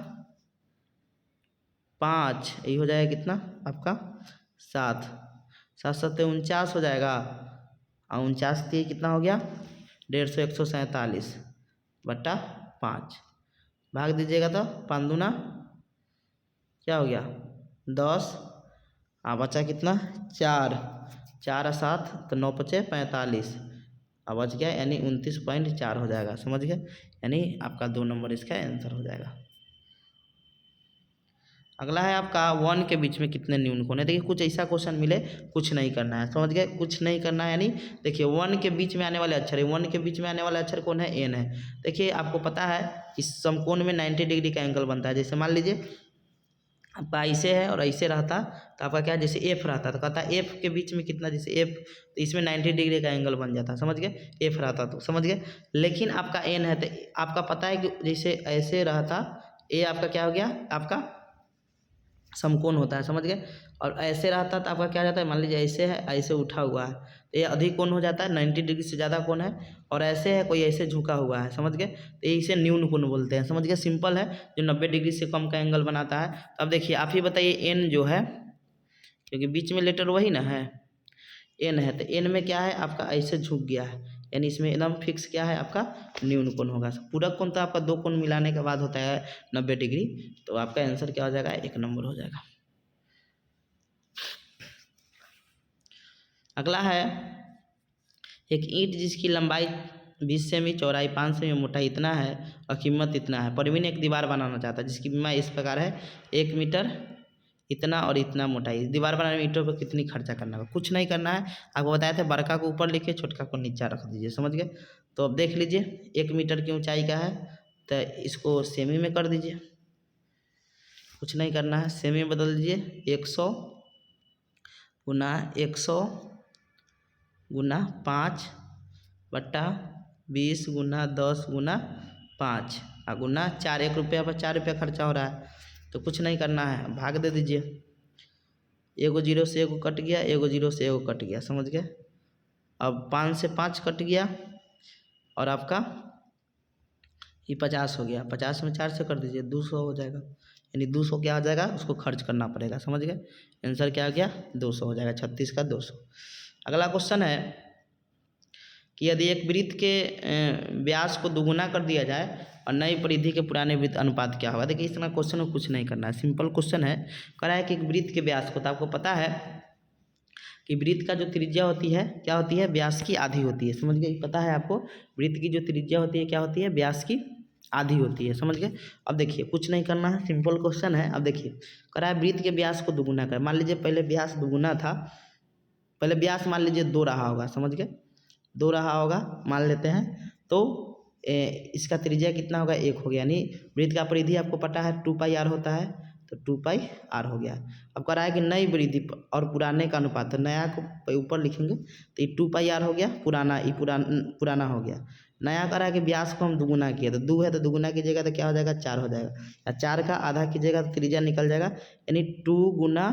5, यही हो जाएगा कितना आपका 7, 7 7 49 हो जाएगा, और 49 के कितना हो गया 150 147 बटा 5, भाग दीजिएगा तो 5 दूना क्या हो गया 10, बचा कितना 4 4 और 7 तो 9 × 5 = 45, बच गया यानी 29.4 हो जाएगा, समझ गए। यानी आपका 2 नंबर इसका आंसर हो जाएगा। अगला है आपका 1 के बीच में कितने न्यून कोण है। देखिए कुछ ऐसा क्वेश्चन मिले, कुछ नहीं करना है, समझ गए, कुछ नहीं करना है। यानी देखिए 1 के बीच में आने वाले अक्षर है, 1 के बीच में आने वाला अक्षर कौन है, एन है। देखिए आपको पता है इस समकोण में 90 डिग्री का एंगल बनता है। जैसे मान लीजिए आपका ऐसे है और ऐसे रहता तो आपका क्या जैसे एफ रहता तो कहता एफ के बीच में कितना, जैसे एफ तो इसमें 90 डिग्री का एंगल बन जाता, समझ गए, एफ रहता तो, समझ गए। लेकिन आपका एन है तो आपका पता है कि जैसे ऐसे रहता, ए आपका क्या हो गया, आपका समकोण होता है, समझ गए। और ऐसे रहता तो आपका क्या हो जाता है, मान लीजिए ऐसे है, ऐसे उठा हुआ है तो ये अधिक कोण हो जाता है, 90 डिग्री से ज़्यादा कोण है। और ऐसे है, कोई ऐसे झुका हुआ है, समझ गए, तो इसे न्यून कोण बोलते हैं, समझ गए। सिंपल है, जो 90 डिग्री से कम का एंगल बनाता है। अब देखिए आप ही बताइए एन जो है, क्योंकि बीच में लेटर वही ना है, एन है तो एन में क्या है आपका ऐसे झुक गया है, यानी इसमें एकदम फिक्स क्या है आपका न्यून कोण होगा। पूरक कोण तो आपका दो कोण मिलाने के बाद होता है 90 डिग्री, तो आपका आंसर क्या हो जाएगा, 1 नंबर हो जाएगा। अगला है, एक ईंट जिसकी लंबाई 20 सेमी, चौड़ाई 5 सेमी, मोटाई इतना है और कीमत इतना है। परवीन एक दीवार बनाना चाहता है जिसकी बीमा इस प्रकार है, 1 मीटर इतना और इतना मोटाई। दीवार बनाने में ईंटों पर कितनी खर्चा करना होगा, कुछ नहीं करना है। आपको बताया था बड़का को ऊपर लिखिए, छोटका को नीचा रख दीजिए, समझ गए। तो अब देख लीजिए 1 मीटर की ऊंचाई का है तो इसको सेमी में कर दीजिए, कुछ नहीं करना है, सेमी में बदल दीजिए। 100 गुना 100 गुना 5 बट्टा 20 गुना 10 गुना 5 और गुना 4, 1 रुपया पर 4 रुपया खर्चा हो रहा है तो कुछ नहीं करना है, भाग दे दीजिए। एगो जीरो से एगो कट गया, एगो जीरो से एगो कट गया, समझ गए। अब 5 से 5 कट गया और आपका ये 50 हो गया, 50 में 4 से कर दीजिए, 200 हो जाएगा। यानी 200 क्या हो जाएगा, उसको खर्च करना पड़ेगा, समझ गए। आंसर क्या आ गया, 200 हो जाएगा, 36 का 200। अगला क्वेश्चन है कि यदि एक वृत्त के व्यास को दोगुना कर दिया जाए और नई परिधि के पुराने वृत्त अनुपात क्या होगा। देखिए इस तरह क्वेश्चन को कुछ नहीं करना है, सिंपल क्वेश्चन है। कह रहा है कि एक वृत्त के व्यास को, तो आपको पता है कि वृत्त का जो त्रिज्या होती है क्या होती है, व्यास की आधी होती है, समझ गए। पता है आपको वृत्त की जो त्रिज्या होती है क्या होती है, व्यास की आधी होती है, समझ गए। अब देखिए कुछ नहीं करना है, सिंपल क्वेश्चन है। अब देखिए कह रहा है वृत्त के व्यास को दोगुना कर, मान लीजिए पहले व्यास दोगुना था, पहले व्यास मान लीजिए 2 रहा होगा, समझ गए, 2 रहा होगा मान लेते हैं। तो इसका त्रिज्या कितना होगा, 1 हो गया। यानी वृत्त का परिधि आपको पता है 2πr होता है, तो 2πr हो गया। अब कह रहा है कि नई परिधि और पुराने का अनुपात, तो नया को ऊपर लिखेंगे तो ये 2πr हो गया, पुराना ये पुराना हो गया। नया कह रहा है कि व्यास को हम दोगुना किया, तो 2 है तो दोगुना कीजिएगा तो क्या हो जाएगा, 4 हो जाएगा। या 4 का आधा कीजिएगा तो त्रिज्या निकल जाएगा, यानी 2 गुना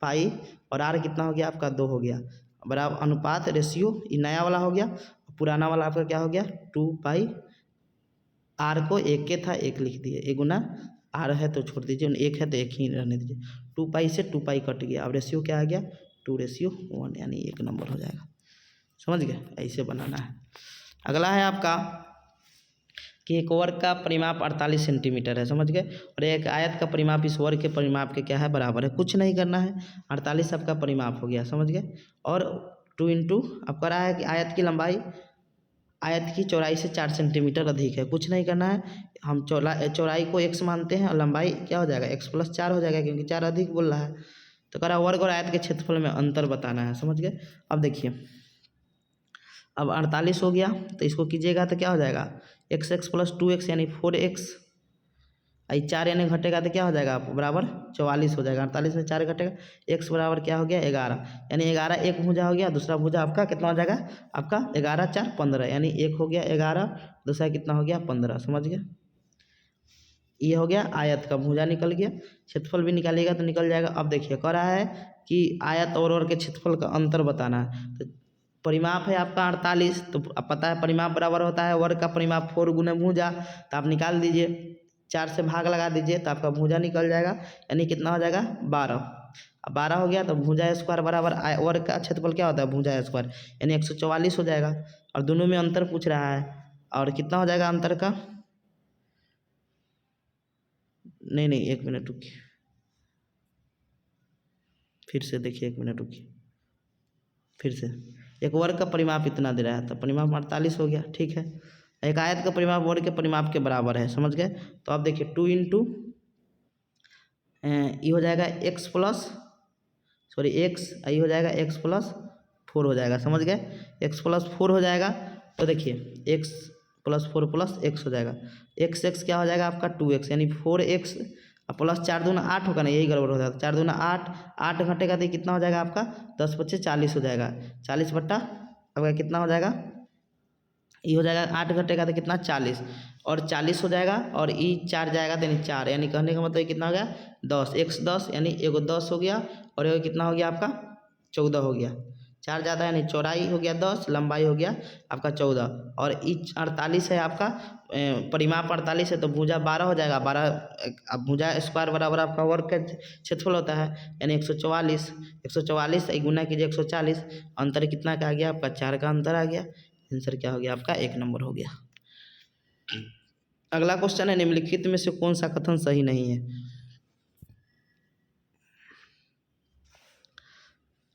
पाई और r कितना हो गया आपका 2 हो गया, बराबर अनुपात रेशियो, ये नया वाला हो गया, पुराना वाला आपका क्या हो गया 2π। r को 1 के था 1 लिख दिए, 1 गुना r है तो छोड़ दीजिए, 1 है तो 1 ही रहने दीजिए। 2π से 2π कट गया, अब रेशियो क्या आ गया 2:1, यानी 1 नंबर हो जाएगा, समझ गए। ऐसे बनाना है। अगला है आपका कि एक वर्ग का परिमाप 48 सेंटीमीटर है, समझ गए, और एक आयत का परिमाप इस वर्ग के परिमाप के क्या है, बराबर है। कुछ नहीं करना है, 48 आपका परिमाप हो गया, समझ गए। और 2 इंटू अब कह रहा है कि आयत की लंबाई आयत की चौड़ाई से 4 सेंटीमीटर अधिक है, कुछ नहीं करना है। हम चौड़ाई को x मानते हैं और लंबाई क्या हो जाएगा x + 4 हो जाएगा, क्योंकि 4 अधिक बोल रहा है। तो कह रहा है वर्ग और आयत के क्षेत्रफल में अंतर बताना है, समझ गए। अब देखिए अब 48 हो गया तो इसको कीजिएगा तो क्या हो जाएगा, x + 2x यानी 4x, 4 यानी घटेगा तो क्या हो जाएगा बराबर 44 हो जाएगा। 48 में 4 घटेगा, x बराबर क्या हो गया 11, यानी 11 एक भुजा हो गया, दूसरा भुजा आपका कितना हो जाएगा आपका 11 4 15, यानी एक हो गया 11, दूसरा कितना हो गया 15, समझ गए। ये हो गया आयत का भुजा निकल गया, क्षेत्रफल भी निकालिएगा तो निकल जाएगा। अब देखिए कह रहा है कि आयत और वर्ग के क्षेत्रफल का अंतर बताना है। तो परिमाप है आपका 48, तो अब पता है परिमाप बराबर होता है वर्ग का परिमाप 4 गुना भुजा, तो आप निकाल दीजिए, 4 से भाग लगा दीजिए तो आपका भुजा निकल जाएगा, यानी कितना हो जाएगा 12। अब 12 हो गया तो भुजा स्क्वायर बराबर वर्ग का क्षेत्रफल क्या होता है भुजा स्क्वायर, यानी 144 हो जाएगा। और दोनों में अंतर पूछ रहा है, और कितना हो जाएगा अंतर का, नहीं 1 मिनट रुकिए, फिर से देखिए 1 मिनट रुकिए, फिर से एक वर्ग का परिमाप इतना दे रहा है तो परिमाप 48 हो गया, ठीक है। एक आयत का परिमाप वर्ग के परिमाप के बराबर है, समझ गए। तो आप देखिए 2 इंटू ये हो जाएगा x ये हो जाएगा x + 4 हो जाएगा, समझ गए। x + 4 हो जाएगा तो देखिए x + 4 + x हो जाएगा, x क्या हो जाएगा आपका 2x, यानी 4x अब प्लस 4 दूना 8 होगा ना, यही गड़बड़ हो जाता है। 4 दूना 8, 8 घटेगा तो कितना हो जाएगा आपका 10 पच्चीस 40 हो जाएगा। 40 बट्टा आपका कितना हो जाएगा, ये हो जाएगा 8 घटेगा तो कितना 40 और 40 हो जाएगा और ई 4 जाएगा तो यानी 4, यानी कहने का मतलब ये कितना हो गया 10, 110 यानी एगो 10 हो गया और एगो कितना हो गया आपका 14 हो गया। 4 ज़्यादा यानी चौड़ाई हो गया 10, लंबाई हो गया आपका 14 और ई 48 है आपका, परिमाप 48 है तो भुजा 12 हो जाएगा। 12 अब भुजा स्क्वायर बराबर आपका वर्ग का क्षेत्रफल होता है यानी 144, 144 गुना कीजिए 140, अंतर कितना का आ गया आपका 4 का अंतर आ गया। आंसर क्या हो गया आपका 1 नंबर हो गया। अगला क्वेश्चन है निम्नलिखित में से कौन सा कथन सही नहीं है।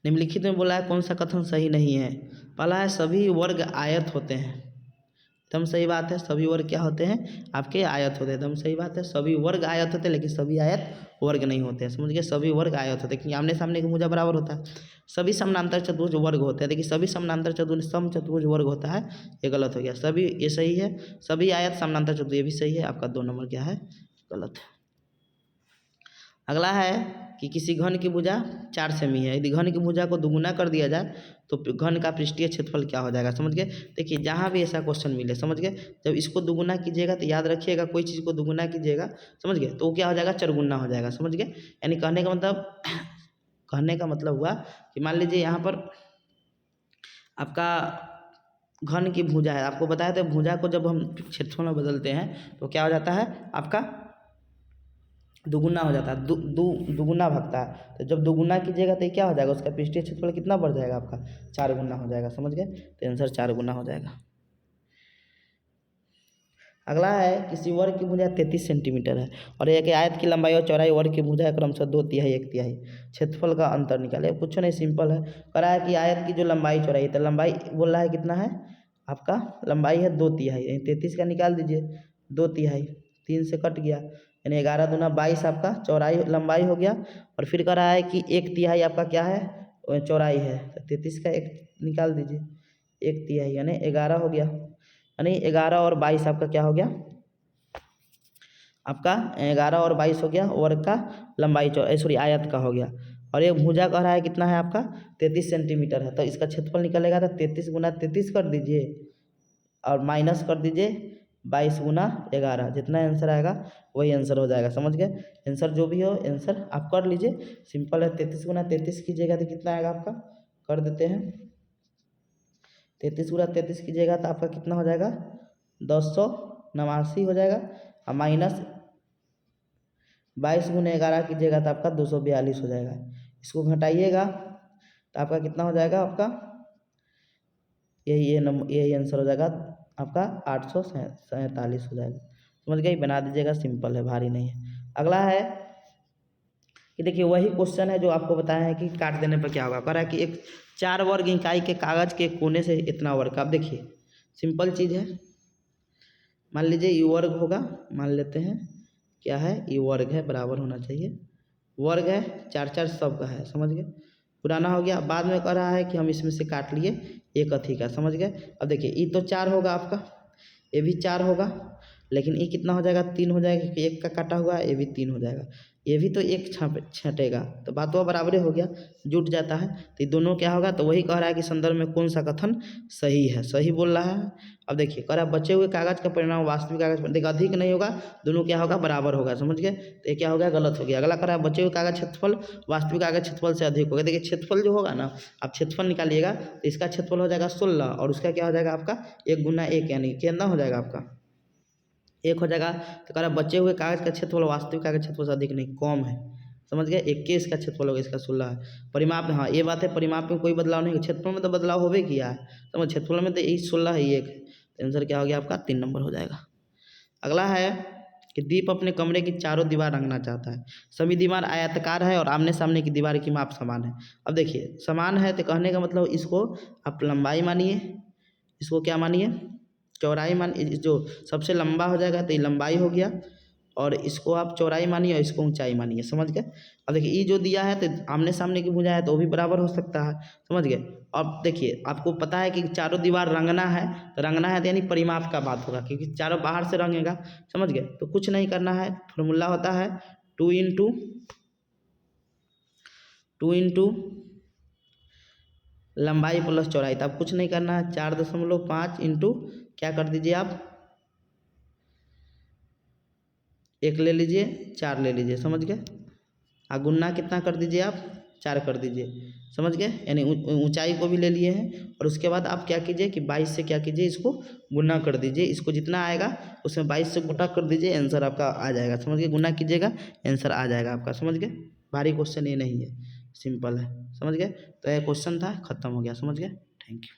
निम्नलिखित में बोला है कौन सा कथन सही नहीं है। पहला है सभी वर्ग आयत होते हैं, एकदम सही बात है। सभी वर्ग क्या होते हैं आपके आयत होते हैं, एकदम सही बात है। सभी वर्ग आयत होते हैं लेकिन सभी आयत वर्ग नहीं होते हैं, समझ गए। सभी वर्ग आयत होते हैं क्योंकि आमने सामने का भुजा बराबर होता है। सभी समानांतर चतुर्भुज वर्ग होते हैं, देखिए सभी समानांतर चतुर्भुज सम चतुर्भुज वर्ग होता है, ये गलत हो गया। सभी ये सही है, सभी आयत समानांतर चतुर्भुज ये भी सही है, आपका 2 नंबर क्या है गलत है। अगला है कि किसी घन की भुजा 4 सेमी है, यदि घन की भुजा को दुगुना कर दिया जाए तो घन का पृष्ठीय क्षेत्रफल क्या हो जाएगा, समझ गए। देखिए जहाँ भी ऐसा क्वेश्चन मिले, समझ गए, जब इसको दुगुना कीजिएगा तो याद रखिएगा कोई चीज़ को दुगुना कीजिएगा, समझ गए, तो वो क्या हो जाएगा चरगुना हो जाएगा, समझ गए। यानी कहने का मतलब हुआ कि मान लीजिए यहाँ पर आपका घन की भुजा है, आपको बताया था भुजा को जब हम क्षेत्रफल में बदलते हैं तो क्या हो जाता है आपका दुगुना हो जाता है, दुगुना भागता है। तो जब दुगुना कीजिएगा तो क्या हो जाएगा उसका पृष्ठीय क्षेत्रफल कितना बढ़ जाएगा आपका 4 गुना हो जाएगा, समझ गए। तो आंसर 4 गुना हो जाएगा। अगला है किसी वर्ग की भुजा 33 सेंटीमीटर है और एक आयत की लंबाई और चौड़ाई वर्ग की भुजा क्रमशः 2/3 1/3, क्षेत्रफल का अंतर निकाले। कुछ नहीं सिंपल है, कह रहा है कि आयत की जो लंबाई चौड़ाई है, तो लंबाई बोल रहा है कितना है आपका लंबाई है 2/3, 33 का निकाल दीजिए 2/3, 3 से कट गया यानी 11 दूना 22 आपका चौड़ाई लंबाई हो गया। और फिर कह रहा है कि 1/3 आपका क्या है चौड़ाई है, तो 33 का 1 निकाल दीजिए 1/3 यानी 11 हो गया, यानी 11 और 22 आपका क्या हो गया आपका 11 और 22 हो गया वर्ग का लंबाई सॉरी आयत का हो गया। और ये भुजा कह रहा है कितना है आपका 33 सेंटीमीटर है, तो इसका क्षेत्रफल निकलेगा तो 33 गुना 33 कर दीजिए और माइनस कर दीजिए 22 गुना 11, जितना आंसर आएगा वही आंसर हो जाएगा, समझ गए। आंसर जो भी हो आंसर आप कर लीजिए, सिंपल है। 33 गुना 33 कीजिएगा तो कितना आएगा आपका, कर देते हैं 33 गुना 33 कीजिएगा तो आपका कितना हो जाएगा 289 हो जाएगा और माइनस 22 गुना 11 कीजिएगा तो आपका 242 हो जाएगा। इसको घटाइएगा तो आपका कितना हो जाएगा आपका यही आंसर हो जाएगा आपका 847 हो जाएगा, समझ गए। बना दीजिएगा, सिंपल है, भारी नहीं है। अगला है कि देखिए वही क्वेश्चन है जो आपको बताया है कि काट देने पर क्या होगा। कह रहा है कि एक 4 वर्ग इकाई के कागज के कोने से इतना वर्ग। अब देखिए सिंपल चीज़ है, मान लीजिए ये वर्ग होगा, मान लेते हैं क्या है ये वर्ग है, बराबर होना चाहिए, वर्ग है 4 सब का है, समझ गए, पुराना हो गया। बाद में कह रहा है कि हम इसमें से काट लिए एक अथी का, समझ गए। अब देखिए ये तो 4 होगा आपका, ये भी 4 होगा, लेकिन ये कितना हो जाएगा 3 हो जाएगा क्योंकि एक का काटा हुआ है, ये भी 3 हो जाएगा, ये भी तो एक छटेगा, तो बात वो बराबर हो गया, जुट जाता है। तो ये दोनों क्या होगा, तो वही कह रहा है कि संदर्भ में कौन सा कथन सही है, सही बोल रहा है। अब देखिए कह रहा है बचे हुए कागज का परिणाम वास्तविक कागज पर, देखिए अधिक नहीं होगा, दोनों क्या होगा बराबर होगा, समझ गए। तो ये क्या हो गया गलत हो गया। अगला कह रहा है बचे हुए कागज क्षेत्रफल वास्तविक कागज क्षेत्रफल से अधिक होगा। देखिए क्षेत्रफल जो होगा ना, आप क्षेत्रफल निकालिएगा तो इसका क्षेत्रफल हो जाएगा 16 और उसका क्या हो जाएगा आपका 1 गुना 1 यानी कितना हो जाएगा आपका 1 हो जाएगा। तो कह रहा है बचे हुए कागज का क्षेत्रफल वास्तविक कागज क्षेत्रफल से अधिक नहीं कम है, समझ गए। 21 का क्षेत्रफल होगा, इसका 16 है। परिमाप में हाँ ये बात है, परिमाप में कोई बदलाव नहीं है, क्षेत्रफल में तो बदलाव होवे किया है, समझ, क्षेत्रफल में तो यही 16 है, 1 है। तो आंसर क्या हो गया आपका 3 नंबर हो जाएगा। अगला है कि दीप अपने कमरे की चारों दीवार रंगना चाहता है, सभी दीवार आयताकार है और आमने सामने की दीवार की माप समान है। अब देखिए समान है तो कहने का मतलब इसको आप लंबाई मानिए, इसको क्या मानिए चौड़ाई मान, जो सबसे लंबा हो जाएगा तो ये लंबाई हो गया और इसको आप चौड़ाई मानिए और इसको ऊंचाई मानिए, समझ गए। अब देखिए ये जो दिया है तो आमने सामने की भुजा है तो वो भी बराबर हो सकता है, समझ गए। अब देखिए आपको पता है कि चारों दीवार रंगना है, तो रंगना है तो यानी परिमाप का बात होगा क्योंकि चारों बाहर से रंगेगा, समझ गए। तो कुछ नहीं करना है, फॉर्मूला होता है टू इंटू लंबाई प्लस चौड़ाई, तो अब कुछ नहीं करना है, 4.5 इंटू क्या कर दीजिए आप, 1 ले लीजिए, 4 ले लीजिए, समझ गए। गुना कितना कर दीजिए आप, 4 कर दीजिए, समझ गए। यानी ऊंचाई को भी ले लिए हैं। और उसके बाद आप क्या कीजिए कि 22 से क्या कीजिए, इसको गुना कर दीजिए, इसको जितना आएगा उसमें 22 से गुना कर दीजिए, आंसर आपका आ जाएगा, समझ गए। गुना कीजिएगा, आंसर आ जाएगा आपका, समझ गए। भारी क्वेश्चन ये नहीं है, सिंपल है, समझ गए। तो ये क्वेश्चन था, खत्म हो गया, समझ गए। Thank you.